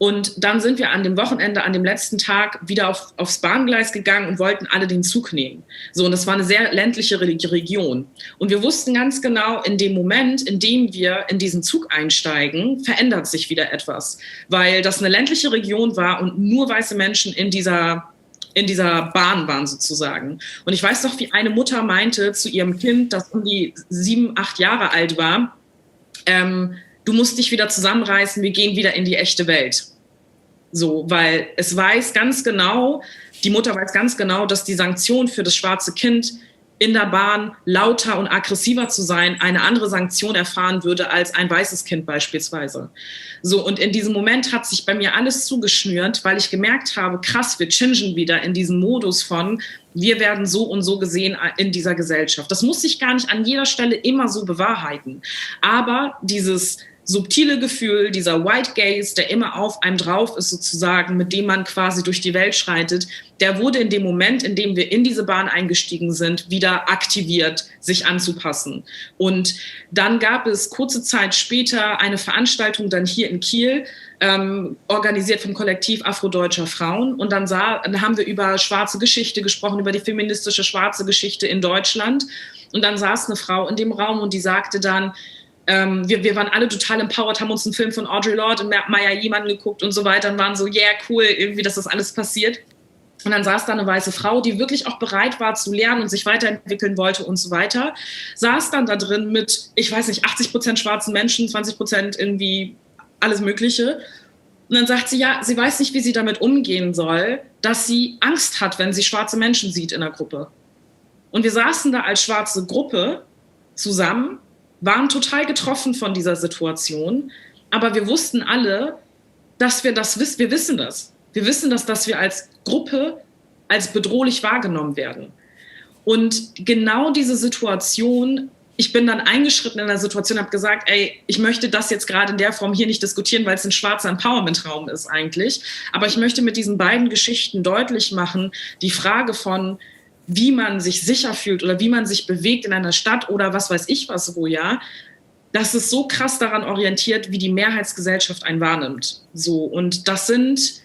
[SPEAKER 3] Und dann sind wir an dem Wochenende, an dem letzten Tag wieder aufs Bahngleis gegangen und wollten alle den Zug nehmen. So, und das war eine sehr ländliche Region. Und wir wussten ganz genau, in dem Moment, in dem wir in diesen Zug einsteigen, verändert sich wieder etwas. Weil das eine ländliche Region war und nur weiße Menschen in dieser Bahn waren sozusagen. Und ich weiß noch, wie eine Mutter meinte zu ihrem Kind, das um die 7, 8 Jahre alt war, du musst dich wieder zusammenreißen, wir gehen wieder in die echte Welt. So, weil es weiß ganz genau, die Mutter weiß ganz genau, dass die Sanktion für das schwarze Kind in der Bahn lauter und aggressiver zu sein, eine andere Sanktion erfahren würde als ein weißes Kind beispielsweise. So, und in diesem Moment hat sich bei mir alles zugeschnürt, weil ich gemerkt habe, krass, wir chingen wieder in diesen Modus von, wir werden so und so gesehen in dieser Gesellschaft. Das muss sich gar nicht an jeder Stelle immer so bewahrheiten. Aber dieses subtile Gefühl, dieser White Gaze, der immer auf einem drauf ist sozusagen, mit dem man quasi durch die Welt schreitet, der wurde in dem Moment, in dem wir in diese Bahn eingestiegen sind, wieder aktiviert, sich anzupassen. Und dann gab es kurze Zeit später eine Veranstaltung dann hier in Kiel, organisiert vom Kollektiv Afrodeutscher Frauen. Und dann haben wir über schwarze Geschichte gesprochen, über die feministische schwarze Geschichte in Deutschland. Und dann saß eine Frau in dem Raum und die sagte dann, wir waren alle total empowered, haben uns einen Film von Audre Lorde und Maya Jehmann geguckt und so weiter und waren so, yeah, cool, irgendwie, dass das alles passiert. Und dann saß da eine weiße Frau, die wirklich auch bereit war zu lernen und sich weiterentwickeln wollte und so weiter. Saß dann da drin mit, ich weiß nicht, 80% schwarzen Menschen, 20% irgendwie alles Mögliche. Und dann sagt sie, ja, sie weiß nicht, wie sie damit umgehen soll, dass sie Angst hat, wenn sie schwarze Menschen sieht in der Gruppe. Und wir saßen da als schwarze Gruppe zusammen, waren total getroffen von dieser Situation, aber wir wussten alle, dass wir wissen das. Wir wissen das, dass wir als Gruppe als bedrohlich wahrgenommen werden. Und genau diese Situation, ich bin dann eingeschritten in der Situation, habe gesagt, ey, ich möchte das jetzt gerade in der Form hier nicht diskutieren, weil es ein schwarzer Empowerment-Raum ist eigentlich, aber ich möchte mit diesen beiden Geschichten deutlich machen, die Frage von, wie man sich sicher fühlt oder wie man sich bewegt in einer Stadt oder was weiß ich was wo, ja, das ist so krass daran orientiert, wie die Mehrheitsgesellschaft einen wahrnimmt. So, und das sind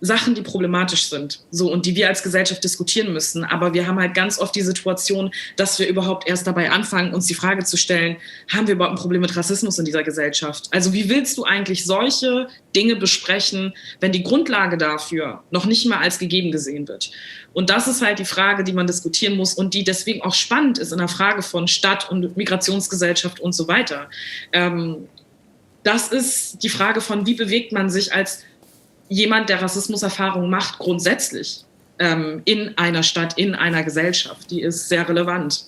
[SPEAKER 3] Sachen, die problematisch sind, so, und die wir als Gesellschaft diskutieren müssen. Aber wir haben halt ganz oft die Situation, dass wir überhaupt erst dabei anfangen, uns die Frage zu stellen, haben wir überhaupt ein Problem mit Rassismus in dieser Gesellschaft? Also wie willst du eigentlich solche Dinge besprechen, wenn die Grundlage dafür noch nicht mal als gegeben gesehen wird? Und das ist halt die Frage, die man diskutieren muss und die deswegen auch spannend ist in der Frage von Stadt und Migrationsgesellschaft und so weiter. Das ist die Frage von, wie bewegt man sich als jemand, der Rassismuserfahrung macht, grundsätzlich in einer Stadt, in einer Gesellschaft. Die ist sehr relevant.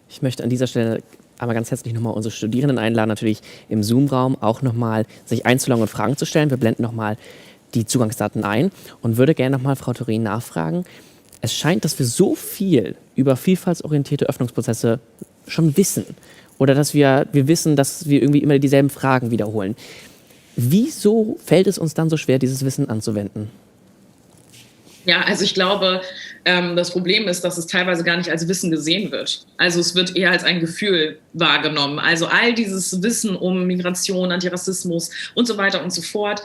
[SPEAKER 2] Ich möchte an dieser Stelle aber ganz herzlich nochmal unsere Studierenden einladen, natürlich im Zoom-Raum auch nochmal sich einzuloggen und Fragen zu stellen. Wir blenden nochmal die Zugangsdaten ein und würde gerne nochmal Frau Thurin nachfragen. Es scheint, dass wir so viel über vielfaltsorientierte Öffnungsprozesse schon wissen oder dass wir wissen, dass wir irgendwie immer dieselben Fragen wiederholen. Wieso fällt es uns dann so schwer, dieses Wissen anzuwenden?
[SPEAKER 3] Ja, also ich glaube, das Problem ist, dass es teilweise gar nicht als Wissen gesehen wird. Also es wird eher als ein Gefühl wahrgenommen. Also all dieses Wissen um Migration, Antirassismus und so weiter und so fort.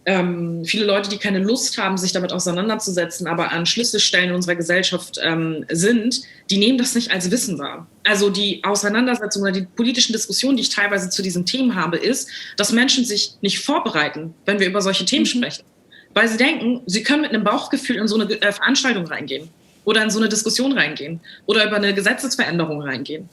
[SPEAKER 3] Viele Leute, die keine Lust haben, sich damit auseinanderzusetzen, aber an Schlüsselstellen in unserer Gesellschaft sind, die nehmen das nicht als Wissen wahr. Also die Auseinandersetzung oder die politischen Diskussionen, die ich teilweise zu diesen Themen habe, ist, dass Menschen sich nicht vorbereiten, wenn wir über solche Themen sprechen. Weil sie denken, sie können mit einem Bauchgefühl in so eine Veranstaltung reingehen oder in so eine Diskussion reingehen oder über eine Gesetzesveränderung reingehen.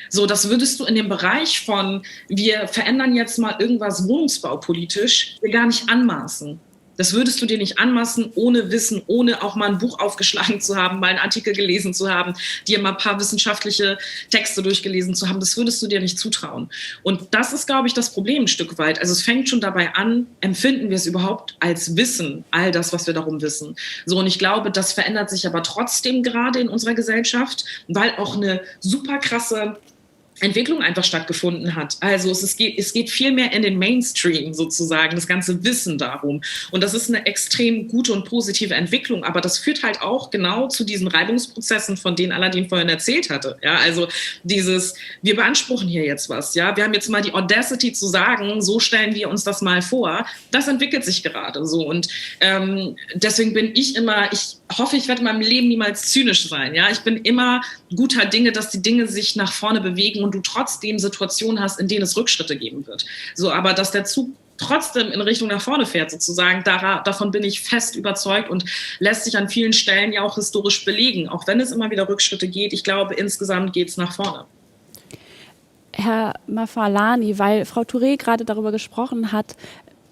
[SPEAKER 3] So, das würdest du in dem Bereich von, wir verändern jetzt mal irgendwas wohnungsbaupolitisch, dir gar nicht anmaßen. Das würdest du dir nicht anmaßen, ohne Wissen, ohne auch mal ein Buch aufgeschlagen zu haben, mal einen Artikel gelesen zu haben, dir mal ein paar wissenschaftliche Texte durchgelesen zu haben. Das würdest du dir nicht zutrauen. Und das ist, glaube ich, das Problem ein Stück weit. Also es fängt schon dabei an, empfinden wir es überhaupt als Wissen, all das, was wir darum wissen. So, und ich glaube, das verändert sich aber trotzdem gerade in unserer Gesellschaft, weil auch eine super krasse Entwicklung einfach stattgefunden hat. Also es geht viel mehr in den Mainstream sozusagen, das ganze Wissen darum. Und das ist eine extrem gute und positive Entwicklung, aber das führt halt auch genau zu diesen Reibungsprozessen, von denen Aladin vorhin erzählt hatte. Ja, also wir beanspruchen hier jetzt was. Ja, wir haben jetzt mal die Audacity zu sagen, so stellen wir uns das mal vor. Das entwickelt sich gerade so. Und deswegen bin ich hoffe, ich werde in meinem Leben niemals zynisch sein. Ja, ich bin immer guter Dinge, dass die Dinge sich nach vorne bewegen und du trotzdem Situationen hast, in denen es Rückschritte geben wird. So, aber dass der Zug trotzdem in Richtung nach vorne fährt, sozusagen, davon bin ich fest überzeugt und lässt sich an vielen Stellen ja auch historisch belegen. Auch wenn es immer wieder Rückschritte geht, ich glaube, insgesamt geht es nach vorne.
[SPEAKER 1] Herr Mafalani, weil Frau Touré gerade darüber gesprochen hat,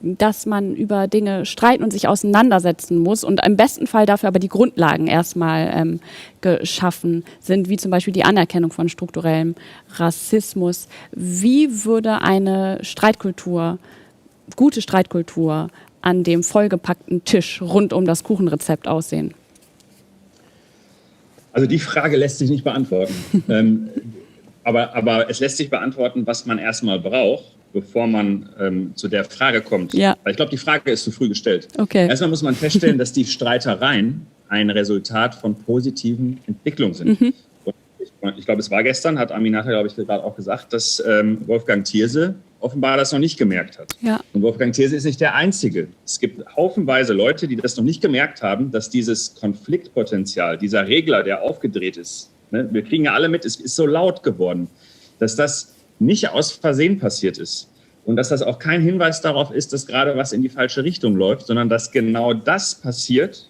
[SPEAKER 1] dass man über Dinge streiten und sich auseinandersetzen muss und im besten Fall dafür aber die Grundlagen erstmal geschaffen sind, wie zum Beispiel die Anerkennung von strukturellem Rassismus. Wie würde eine gute Streitkultur an dem vollgepackten Tisch rund um das Kuchenrezept aussehen?
[SPEAKER 4] Also die Frage lässt sich nicht beantworten. Aber es lässt sich beantworten, was man erstmal braucht, bevor man zu der Frage kommt.
[SPEAKER 1] Ja.
[SPEAKER 4] Weil ich glaube, die Frage ist zu früh gestellt.
[SPEAKER 1] Okay.
[SPEAKER 4] Erstmal muss man feststellen, dass die Streitereien ein Resultat von positiven Entwicklungen sind. Mhm. Und ich glaube, es war gestern, hat Aminata, glaube ich, gerade auch gesagt, dass Wolfgang Thierse offenbar das noch nicht gemerkt hat.
[SPEAKER 1] Ja.
[SPEAKER 4] Und Wolfgang Thierse ist nicht der Einzige. Es gibt haufenweise Leute, die das noch nicht gemerkt haben, dass dieses Konfliktpotenzial, dieser Regler, der aufgedreht ist, ne, wir kriegen ja alle mit, es ist so laut geworden, dass das nicht aus Versehen passiert ist und dass das auch kein Hinweis darauf ist, dass gerade was in die falsche Richtung läuft, sondern dass genau das passiert,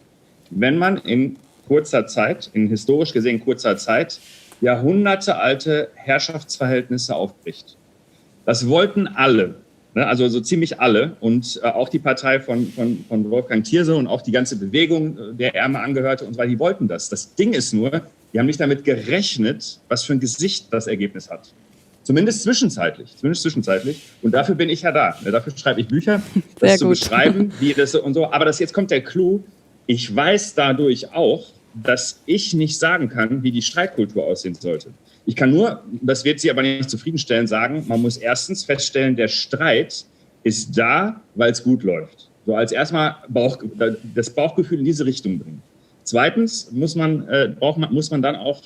[SPEAKER 4] wenn man in kurzer Zeit, in historisch gesehen kurzer Zeit, jahrhundertealte Herrschaftsverhältnisse aufbricht. Das wollten alle, ne? Also so ziemlich alle und auch die Partei von Wolfgang Thierse und auch die ganze Bewegung, der er mal angehörte und so weiter, die wollten das. Das Ding ist nur, die haben nicht damit gerechnet, was für ein Gesicht das Ergebnis hat. Zumindest zwischenzeitlich. Und dafür bin ich ja da. Dafür schreibe ich Bücher, das zu beschreiben, wie das und so. Aber jetzt kommt der Clou. Ich weiß dadurch auch, dass ich nicht sagen kann, wie die Streitkultur aussehen sollte. Ich kann nur, das wird Sie aber nicht zufriedenstellen, sagen, man muss erstens feststellen, der Streit ist da, weil es gut läuft. So als erstmal das Bauchgefühl in diese Richtung bringen. Zweitens muss man dann auch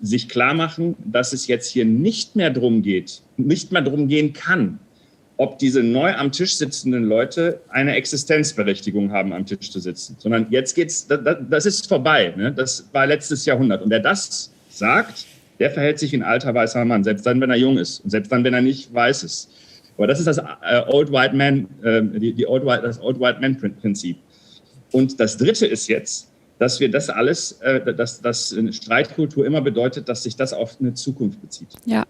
[SPEAKER 4] sich klar machen, dass es jetzt hier nicht mehr drum gehen kann, ob diese neu am Tisch sitzenden Leute eine Existenzberechtigung haben, am Tisch zu sitzen. Sondern jetzt das ist vorbei. Ne? Das war letztes Jahrhundert. Und wer das sagt, der verhält sich wie ein alter weißer Mann, selbst dann, wenn er jung ist und selbst dann, wenn er nicht weiß ist. Aber das ist das Old White Man, das Old White Man Prinzip. Und das Dritte ist jetzt, dass wir das alles, dass eine Streitkultur immer bedeutet, dass sich das auf eine Zukunft bezieht.
[SPEAKER 1] Ja.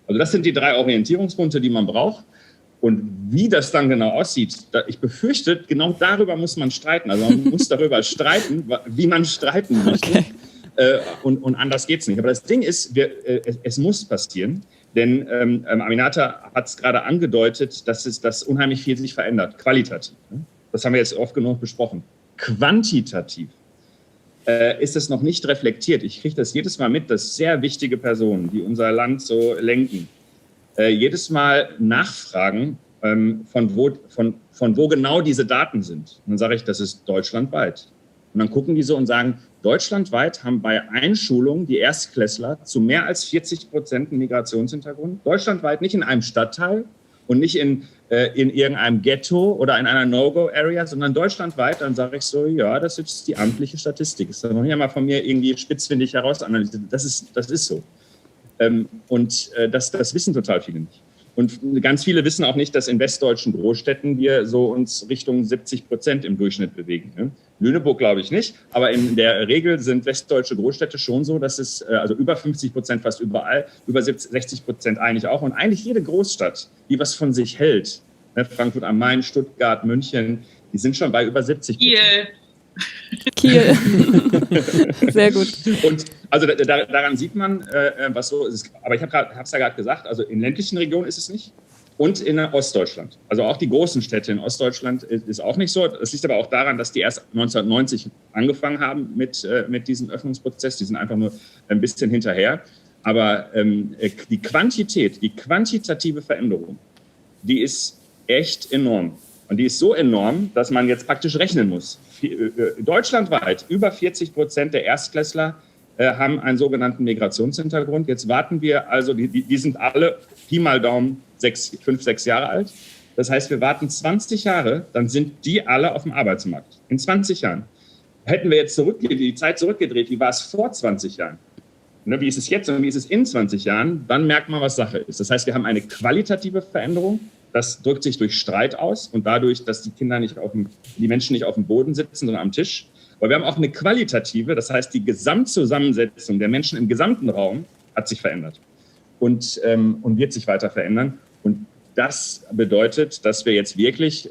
[SPEAKER 4] Also das sind die 3 Orientierungspunkte, die man braucht. Und wie das dann genau aussieht, ich befürchte, genau darüber muss man streiten. Also man muss darüber streiten, wie man streiten möchte. Okay. Und anders geht es nicht. Aber das Ding ist, es muss passieren, denn Aminata hat es gerade angedeutet, dass unheimlich viel sich verändert, qualitativ. Das haben wir jetzt oft genug besprochen. Quantitativ ist es noch nicht reflektiert. Ich kriege das jedes Mal mit, dass sehr wichtige Personen, die unser Land so lenken, jedes Mal nachfragen, von wo genau diese Daten sind. Und dann sage ich, das ist deutschlandweit. Und dann gucken die so und sagen, deutschlandweit haben bei Einschulung die Erstklässler zu mehr als 40% einen Migrationshintergrund. Deutschlandweit, nicht in einem Stadtteil und nicht in irgendeinem Ghetto oder in einer No-Go-Area, sondern deutschlandweit. Dann sage ich so, ja, das ist die amtliche Statistik. Das ist noch nicht einmal von mir irgendwie spitzfindig herausanalysiert. Das ist so. Das wissen total viele nicht. Und ganz viele wissen auch nicht, dass in westdeutschen Großstädten wir so uns Richtung 70% im Durchschnitt bewegen. Ne? Lüneburg glaube ich nicht, aber in der Regel sind westdeutsche Großstädte schon so, dass es also über 50% fast überall, über 60% eigentlich auch. Und eigentlich jede Großstadt, die was von sich hält, ne? Frankfurt am Main, Stuttgart, München, die sind schon bei über 70%.
[SPEAKER 1] Kiel. Sehr gut.
[SPEAKER 4] Und also daran sieht man, was so ist. Aber ich habe es ja gerade gesagt, also in ländlichen Regionen ist es nicht. Und in Ostdeutschland. Also auch die großen Städte in Ostdeutschland ist auch nicht so. Das liegt aber auch daran, dass die erst 1990 angefangen haben mit diesem Öffnungsprozess. Die sind einfach nur ein bisschen hinterher. Aber die quantitative Veränderung, die ist echt enorm. Und die ist so enorm, dass man jetzt praktisch rechnen muss. Deutschlandweit über 40% der Erstklässler haben einen sogenannten Migrationshintergrund. Jetzt warten wir, also die sind alle Pi mal Daumen 5, 6 Jahre alt. Das heißt, wir warten 20 Jahre, dann sind die alle auf dem Arbeitsmarkt. In 20 Jahren. Hätten wir jetzt die Zeit zurückgedreht, wie war es vor 20 Jahren? Ne, wie ist es jetzt und wie ist es in 20 Jahren? Dann merkt man, was Sache ist. Das heißt, wir haben eine qualitative Veränderung. Das drückt sich durch Streit aus und dadurch, dass die Menschen nicht auf dem Boden sitzen, sondern am Tisch. Aber wir haben auch eine qualitative, das heißt, die Gesamtzusammensetzung der Menschen im gesamten Raum hat sich verändert und wird sich weiter verändern. Und das bedeutet, dass wir jetzt wirklich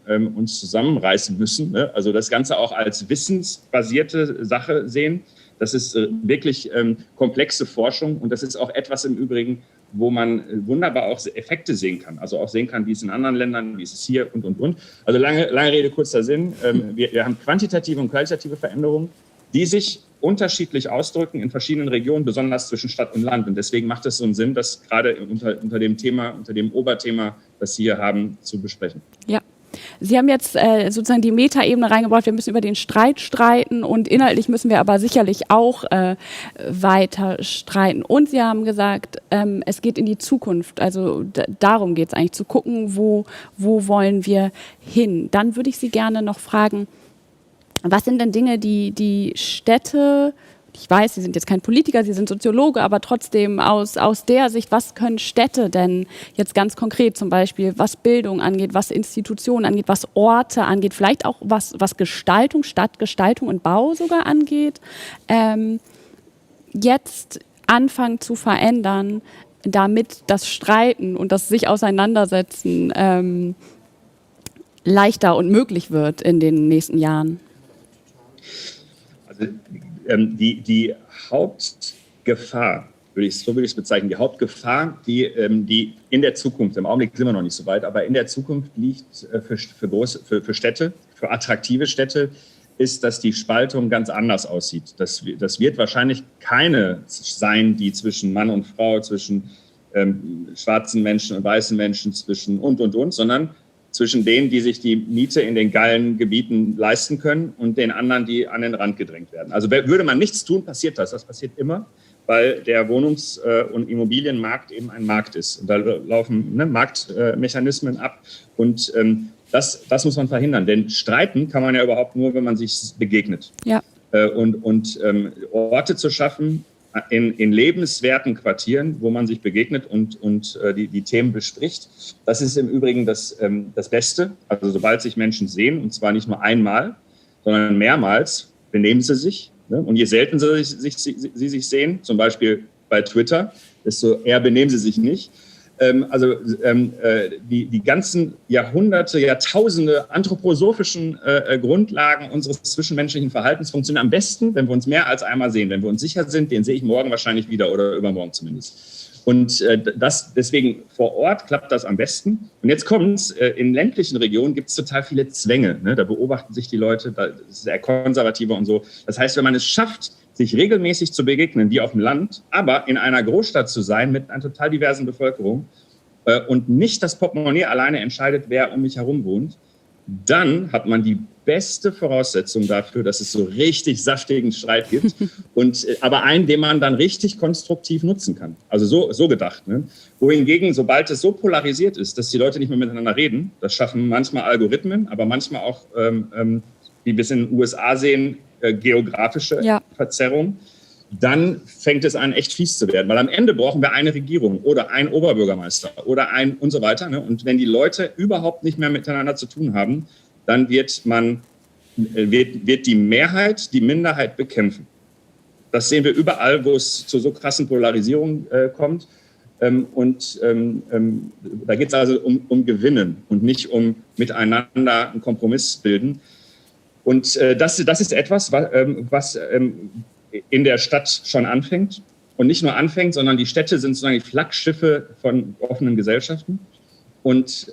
[SPEAKER 4] uns zusammenreißen müssen, ne? Also das Ganze auch als wissensbasierte Sache sehen. Das ist wirklich komplexe Forschung und das ist auch etwas im Übrigen, wo man wunderbar auch Effekte sehen kann. Also auch sehen kann, wie es in anderen Ländern, wie es hier und. Also lange Rede, kurzer Sinn. Wir haben quantitative und qualitative Veränderungen, die sich unterschiedlich ausdrücken in verschiedenen Regionen, besonders zwischen Stadt und Land. Und deswegen macht es so einen Sinn, das gerade unter dem Oberthema, das Sie hier haben, zu besprechen.
[SPEAKER 1] Ja. Sie haben jetzt sozusagen die Metaebene reingebracht, wir müssen über den Streit streiten und inhaltlich müssen wir aber sicherlich auch weiter streiten. Und Sie haben gesagt, es geht in die Zukunft, also darum geht es eigentlich, zu gucken, wo wollen wir hin. Dann würde ich Sie gerne noch fragen, was sind denn Dinge, die Städte, ich weiß, Sie sind jetzt kein Politiker, Sie sind Soziologe, aber trotzdem aus der Sicht, was können Städte denn jetzt ganz konkret zum Beispiel, was Bildung angeht, was Institutionen angeht, was Orte angeht, vielleicht auch was Gestaltung, Stadtgestaltung und Bau sogar angeht, jetzt anfangen zu verändern, damit das Streiten und das sich auseinandersetzen leichter und möglich wird in den nächsten Jahren?
[SPEAKER 4] Also die Hauptgefahr, würde ich es bezeichnen, die Hauptgefahr, die in der Zukunft, im Augenblick sind wir noch nicht so weit, aber in der Zukunft liegt für Städte, für attraktive Städte, ist, dass die Spaltung ganz anders aussieht. Das wird wahrscheinlich keine sein, die zwischen Mann und Frau, zwischen schwarzen Menschen und weißen Menschen, zwischen und, sondern zwischen denen, die sich die Miete in den geilen Gebieten leisten können und den anderen, die an den Rand gedrängt werden. Also würde man nichts tun, passiert das. Das passiert immer, weil der Wohnungs- und Immobilienmarkt eben ein Markt ist. Und da laufen Marktmechanismen ab. Und das muss man verhindern. Denn streiten kann man ja überhaupt nur, wenn man sich begegnet. Ja. Und Orte zu schaffen, in lebenswerten Quartieren, wo man sich begegnet und die Themen bespricht. Das ist im Übrigen das Beste. Also sobald sich Menschen sehen, und zwar nicht nur einmal, sondern mehrmals, benehmen sie sich. Ne? Und je seltener sie sich sehen, zum Beispiel bei Twitter, desto eher benehmen sie sich nicht. Die ganzen Jahrhunderte, Jahrtausende anthroposophischen Grundlagen unseres zwischenmenschlichen Verhaltens funktionieren am besten, wenn wir uns mehr als einmal sehen. Wenn wir uns sicher sind, den sehe ich morgen wahrscheinlich wieder oder übermorgen zumindest. Und deswegen vor Ort klappt das am besten. Und jetzt kommt's, in ländlichen Regionen gibt es total viele Zwänge. Ne? Da beobachten sich die Leute, da ist es sehr konservativer und so. Das heißt, wenn man es schafft, sich regelmäßig zu begegnen, wie auf dem Land, aber in einer Großstadt zu sein mit einer total diversen Bevölkerung, und nicht das Portemonnaie alleine entscheidet, wer um mich herum wohnt, dann hat man die beste Voraussetzung dafür, dass es so richtig saftigen Streit gibt, aber einen, den man dann richtig konstruktiv nutzen kann. Also so gedacht. Ne? Wohingegen, sobald es so polarisiert ist, dass die Leute nicht mehr miteinander reden, das schaffen manchmal Algorithmen, aber manchmal auch, wie wir es in den USA sehen, geografische Verzerrung, dann fängt es an, echt fies zu werden. Weil am Ende brauchen wir eine Regierung oder einen Oberbürgermeister oder und so weiter. Ne? Und wenn die Leute überhaupt nicht mehr miteinander zu tun haben, dann wird die Mehrheit die Minderheit bekämpfen. Das sehen wir überall, wo es zu so krassen Polarisierungen kommt. Da geht es also um Gewinnen und nicht um miteinander einen Kompromiss bilden. Und das ist etwas, was in der Stadt schon anfängt. Und nicht nur anfängt, sondern die Städte sind sozusagen die Flaggschiffe von offenen Gesellschaften. Und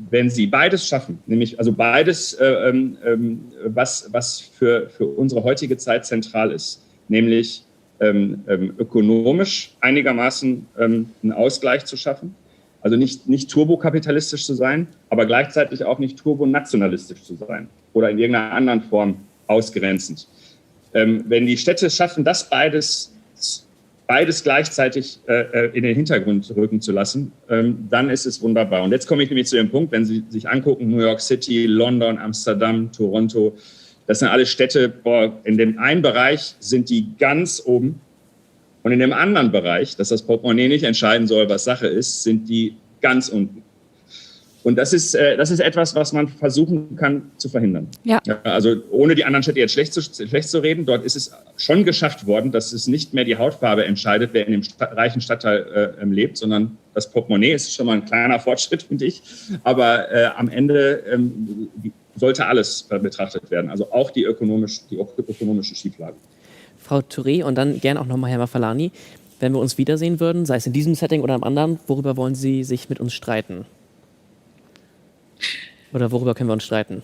[SPEAKER 4] wenn sie beides schaffen, nämlich also beides, was für unsere heutige Zeit zentral ist, nämlich ökonomisch einigermaßen einen Ausgleich zu schaffen, also nicht turbokapitalistisch zu sein, aber gleichzeitig auch nicht turbonationalistisch zu sein oder in irgendeiner anderen Form ausgrenzend. Wenn die Städte schaffen, das beides gleichzeitig in den Hintergrund rücken zu lassen, dann ist es wunderbar. Und jetzt komme ich nämlich zu dem Punkt, wenn Sie sich angucken, New York City, London, Amsterdam, Toronto, das sind alle Städte, in dem einen Bereich sind die ganz oben und in dem anderen Bereich, dass das Portemonnaie nicht entscheiden soll, was Sache ist, sind die ganz unten. Und das ist etwas, was man versuchen kann zu verhindern. Ja. Also ohne die anderen Städte jetzt schlecht zu reden, dort ist es schon geschafft worden, dass es nicht mehr die Hautfarbe entscheidet, wer in dem reichen Stadtteil lebt, sondern das Portemonnaie ist schon mal ein kleiner Fortschritt, finde ich. Aber am Ende sollte alles betrachtet werden, also auch die ökonomische Schieflage.
[SPEAKER 2] Frau Touré und dann gern auch nochmal Herr Mafalani, wenn wir uns wiedersehen würden, sei es in diesem Setting oder im anderen, worüber wollen Sie sich mit uns streiten? Oder worüber können wir uns streiten?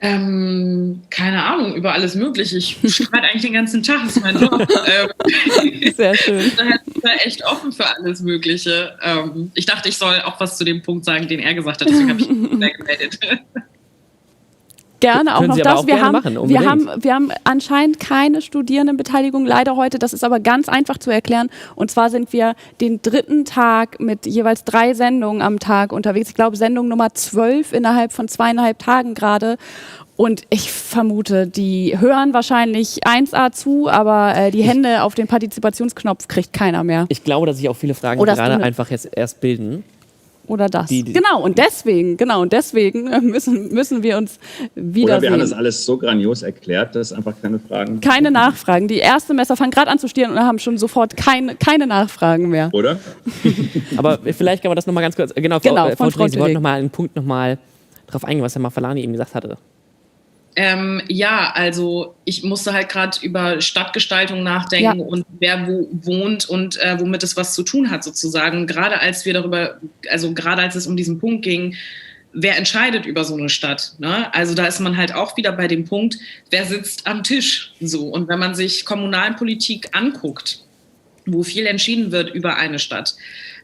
[SPEAKER 3] Keine Ahnung, über alles Mögliche. Ich streite eigentlich den ganzen Tag, das ist mein Job.
[SPEAKER 1] Sehr schön.
[SPEAKER 3] Ich bin echt offen für alles Mögliche. Ich dachte, ich soll auch was zu dem Punkt sagen, den er gesagt hat, deswegen habe ich mich sehr gemeldet.
[SPEAKER 1] Gerne auch
[SPEAKER 2] Können
[SPEAKER 1] noch
[SPEAKER 2] Sie
[SPEAKER 1] das.
[SPEAKER 2] aber auch gerne machen, unbedingt.
[SPEAKER 1] Wir haben anscheinend keine Studierendenbeteiligung leider heute. Das ist aber ganz einfach zu erklären. Und zwar sind wir den 3. Tag mit jeweils 3 Sendungen am Tag unterwegs. Ich glaube, Sendung Nummer 12 innerhalb von 2,5 Tagen gerade. Und ich vermute, die hören wahrscheinlich 1A zu, aber die Hände auf den Partizipationsknopf kriegt keiner mehr.
[SPEAKER 2] Ich glaube, dass sich auch viele Fragen gerade einfach jetzt erst bilden.
[SPEAKER 1] Oder das. Genau, und deswegen müssen wir uns wiedersehen.
[SPEAKER 4] Oder wir haben das alles so grandios erklärt, dass einfach keine Fragen...
[SPEAKER 1] Keine Nachfragen. Die Erstsemester fangen gerade an zu studieren und haben schon sofort keine Nachfragen mehr.
[SPEAKER 4] Oder?
[SPEAKER 2] Aber vielleicht kann man das nochmal ganz kurz... Genau, Frau Touré, Sie wollten nochmal einen Punkt drauf eingehen, was Herr Mafalani eben gesagt hatte.
[SPEAKER 3] Ja, also ich musste halt gerade über Stadtgestaltung nachdenken und wer wo wohnt und womit es was zu tun hat sozusagen. Gerade als es um diesen Punkt ging, wer entscheidet über so eine Stadt? Ne? Also da ist man halt auch wieder bei dem Punkt, wer sitzt am Tisch? So. Und wenn man sich Kommunalpolitik anguckt, wo viel entschieden wird über eine Stadt,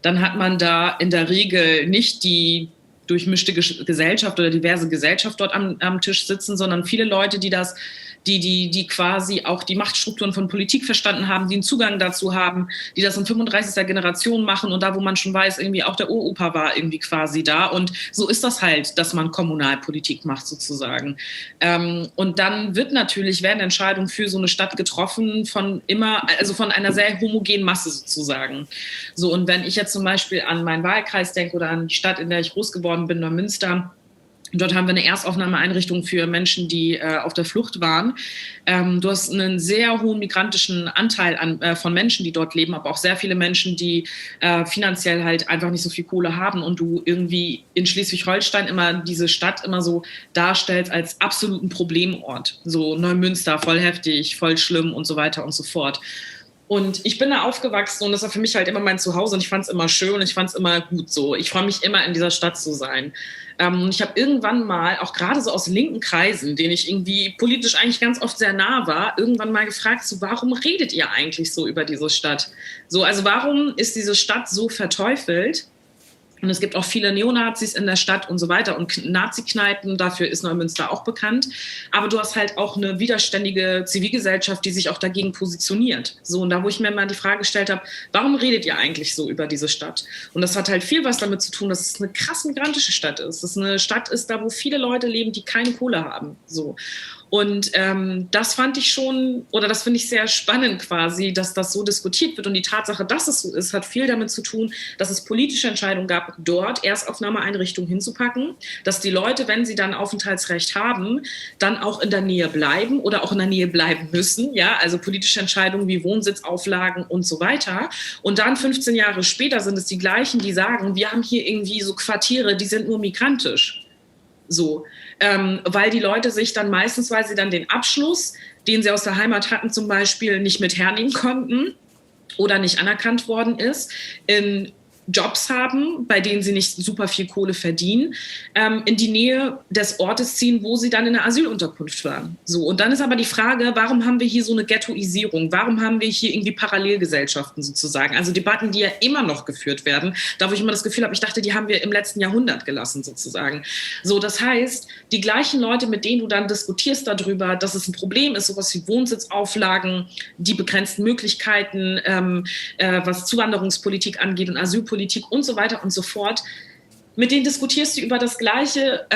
[SPEAKER 3] dann hat man da in der Regel nicht die durchmischte Gesellschaft oder diverse Gesellschaft dort am Tisch sitzen, sondern viele Leute, die quasi auch die Machtstrukturen von Politik verstanden haben, die einen Zugang dazu haben, die das in 35. Generation machen und da, wo man schon weiß, irgendwie auch der Uropa war irgendwie quasi da und so ist das halt, dass man Kommunalpolitik macht sozusagen. Und dann werden Entscheidungen für so eine Stadt getroffen von einer sehr homogenen Masse sozusagen. So, und wenn ich jetzt zum Beispiel an meinen Wahlkreis denke oder an die Stadt, in der ich groß geworden bin, Neumünster. Dort haben wir eine Erstaufnahmeeinrichtung für Menschen, die auf der Flucht waren. Du hast einen sehr hohen migrantischen Anteil von Menschen, die dort leben, aber auch sehr viele Menschen, die finanziell halt einfach nicht so viel Kohle haben und du irgendwie in Schleswig-Holstein immer diese Stadt immer so darstellst als absoluten Problemort. So Neumünster, voll heftig, voll schlimm und so weiter und so fort. Und ich bin da aufgewachsen und das war für mich halt immer mein Zuhause und ich fand es immer schön und ich fand es immer gut so. Ich freue mich immer, in dieser Stadt zu sein. Und ich habe irgendwann mal, auch gerade so aus linken Kreisen, denen ich irgendwie politisch eigentlich ganz oft sehr nah war, irgendwann mal gefragt, so, warum redet ihr eigentlich so über diese Stadt? So, also warum ist diese Stadt so verteufelt? Und es gibt auch viele Neonazis in der Stadt und so weiter und Nazi-Kneipen, dafür ist Neumünster auch bekannt. Aber du hast halt auch eine widerständige Zivilgesellschaft, die sich auch dagegen positioniert. So, und da, wo ich mir mal die Frage gestellt habe, warum redet ihr eigentlich so über diese Stadt? Und das hat halt viel was damit zu tun, dass es eine krass migrantische Stadt ist. Dass es eine Stadt ist, da wo viele Leute leben, die keine Kohle haben. So. Und das fand ich schon, oder das finde ich sehr spannend quasi, dass das so diskutiert wird. Und die Tatsache, dass es so ist, hat viel damit zu tun, dass es politische Entscheidungen gab, dort Erstaufnahmeeinrichtungen hinzupacken, dass die Leute, wenn sie dann Aufenthaltsrecht haben, dann auch in der Nähe bleiben oder auch in der Nähe bleiben müssen. Ja, also politische Entscheidungen wie Wohnsitzauflagen und so weiter. Und dann 15 Jahre später sind es die gleichen, die sagen, wir haben hier irgendwie so Quartiere, die sind nur migrantisch. So, weil die Leute sich dann meistens, weil sie dann den Abschluss, den sie aus der Heimat hatten, zum Beispiel nicht mit hernehmen konnten oder nicht anerkannt worden ist, in Jobs haben, bei denen sie nicht super viel Kohle verdienen, in die Nähe des Ortes ziehen, wo sie dann in der Asylunterkunft waren. So, und dann ist aber die Frage, warum haben wir hier so eine Ghettoisierung? Warum haben wir hier irgendwie Parallelgesellschaften sozusagen? Also Debatten, die ja immer noch geführt werden, da wo ich immer das Gefühl habe, ich dachte, die haben wir im letzten Jahrhundert gelassen sozusagen. So, das heißt, die gleichen Leute, mit denen du dann diskutierst darüber, dass es ein Problem ist, sowas wie Wohnsitzauflagen, die begrenzten Möglichkeiten, was Zuwanderungspolitik angeht und Asylpolitik und so weiter und so fort, mit denen diskutierst du über das gleiche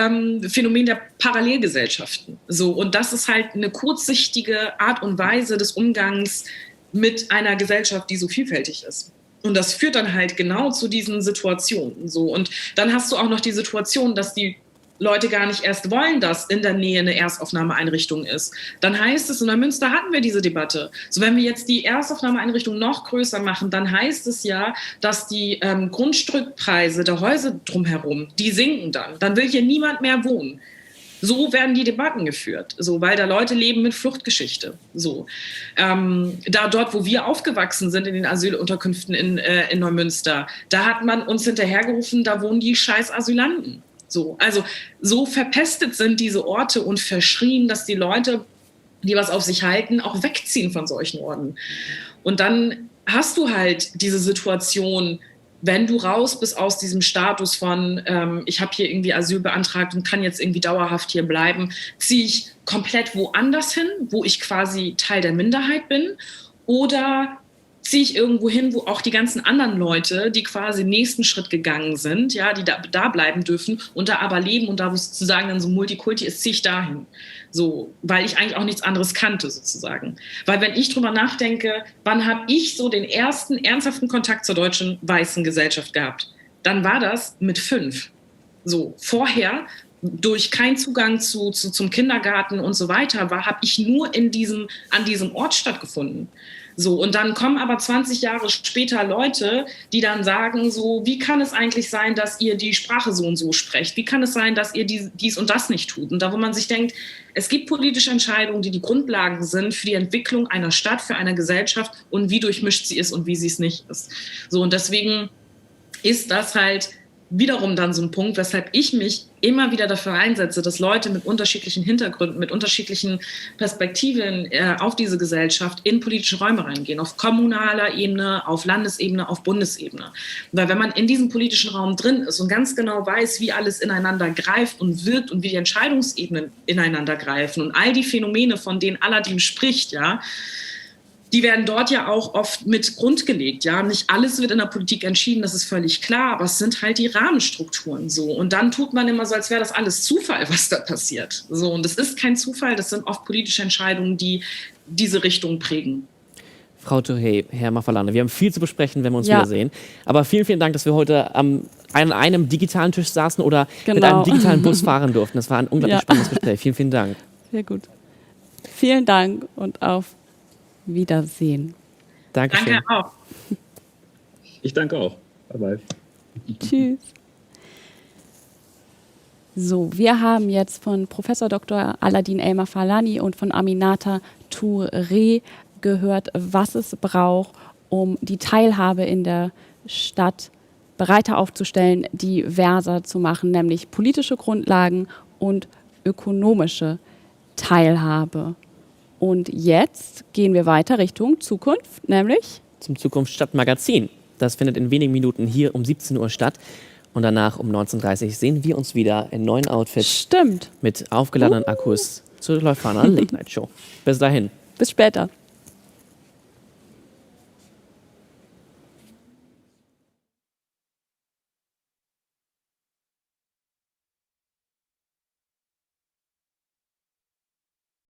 [SPEAKER 3] Phänomen der Parallelgesellschaften. So, und das ist halt eine kurzsichtige Art und Weise des Umgangs mit einer Gesellschaft, die so vielfältig ist. Und das führt dann halt genau zu diesen Situationen. So, und dann hast du auch noch die Situation, dass die Leute gar nicht erst wollen, dass in der Nähe eine Erstaufnahmeeinrichtung ist. Dann heißt es, in Neumünster hatten wir diese Debatte. So, wenn wir jetzt die Erstaufnahmeeinrichtung noch größer machen, dann heißt es ja, dass die Grundstückpreise der Häuser drumherum, die sinken dann. Dann will hier niemand mehr wohnen. So werden die Debatten geführt, so, weil da Leute leben mit Fluchtgeschichte. So. Da dort, wo wir aufgewachsen sind, in den Asylunterkünften in Neumünster, da hat man uns hinterhergerufen, da wohnen die scheiß Asylanten. So, also so verpestet sind diese Orte und verschrien, dass die Leute, die was auf sich halten, auch wegziehen von solchen Orten. Und dann hast du halt diese Situation, wenn du raus bist aus diesem Status von, ich habe hier irgendwie Asyl beantragt und kann jetzt irgendwie dauerhaft hier bleiben, ziehe ich komplett woanders hin, wo ich quasi Teil der Minderheit bin, oder ziehe ich irgendwo hin, wo auch die ganzen anderen Leute, die quasi den nächsten Schritt gegangen sind, ja, die da bleiben dürfen und da aber leben und da, wo es sozusagen dann so Multikulti ist, ziehe ich dahin. So, weil ich eigentlich auch nichts anderes kannte sozusagen. Weil wenn ich drüber nachdenke, wann habe ich so den ersten ernsthaften Kontakt zur deutschen weißen Gesellschaft gehabt? Dann war das mit 5. So, vorher durch keinen Zugang zum Kindergarten und so weiter habe ich nur an diesem Ort stattgefunden. So, und dann kommen aber 20 Jahre später Leute, die dann sagen so, wie kann es eigentlich sein, dass ihr die Sprache so und so sprecht? Wie kann es sein, dass ihr dies und das nicht tut? Und da, wo man sich denkt, es gibt politische Entscheidungen, die Grundlagen sind für die Entwicklung einer Stadt, für eine Gesellschaft und wie durchmischt sie ist und wie sie es nicht ist. So, und deswegen ist das halt wiederum dann so ein Punkt, weshalb ich mich immer wieder dafür einsetze, dass Leute mit unterschiedlichen Hintergründen, mit unterschiedlichen Perspektiven auf diese Gesellschaft in politische Räume reingehen, auf kommunaler Ebene, auf Landesebene, auf Bundesebene. Weil wenn man in diesem politischen Raum drin ist und ganz genau weiß, wie alles ineinander greift und wirkt und wie die Entscheidungsebenen ineinander greifen und all die Phänomene, von denen Aladin spricht, ja, die werden dort ja auch oft mit Grund gelegt. Ja? Nicht alles wird in der Politik entschieden, das ist völlig klar, aber es sind halt die Rahmenstrukturen so. Und dann tut man immer so, als wäre das alles Zufall, was da passiert. So, und das ist kein Zufall, das sind oft politische Entscheidungen, die diese Richtung prägen.
[SPEAKER 2] Frau Touré, Herr Mafalane, wir haben viel zu besprechen, wenn wir uns wiedersehen. Aber vielen, vielen Dank, dass wir heute an einem digitalen Tisch saßen oder mit einem digitalen Bus fahren durften. Das war ein unglaublich spannendes Gespräch. Vielen, vielen Dank.
[SPEAKER 1] Sehr gut. Vielen Dank und auf Wiedersehen.
[SPEAKER 2] Dankeschön.
[SPEAKER 3] Danke auch.
[SPEAKER 4] Ich danke auch. Bye bye.
[SPEAKER 1] Tschüss. So, wir haben jetzt von Professor Dr. Aladin El-Mafalani und von Aminata Touré gehört, was es braucht, um die Teilhabe in der Stadt breiter aufzustellen, diverser zu machen, nämlich politische Grundlagen und ökonomische Teilhabe. Und jetzt gehen wir weiter Richtung Zukunft, nämlich
[SPEAKER 2] zum Zukunft Stadtmagazin. Das findet in wenigen Minuten hier um 17 Uhr statt. Und danach um 19:30 Uhr sehen wir uns wieder in neuen Outfits
[SPEAKER 1] Stimmt.
[SPEAKER 2] mit aufgeladenen Akkus zur Leuphana Late Night Show. Bis dahin.
[SPEAKER 1] Bis später.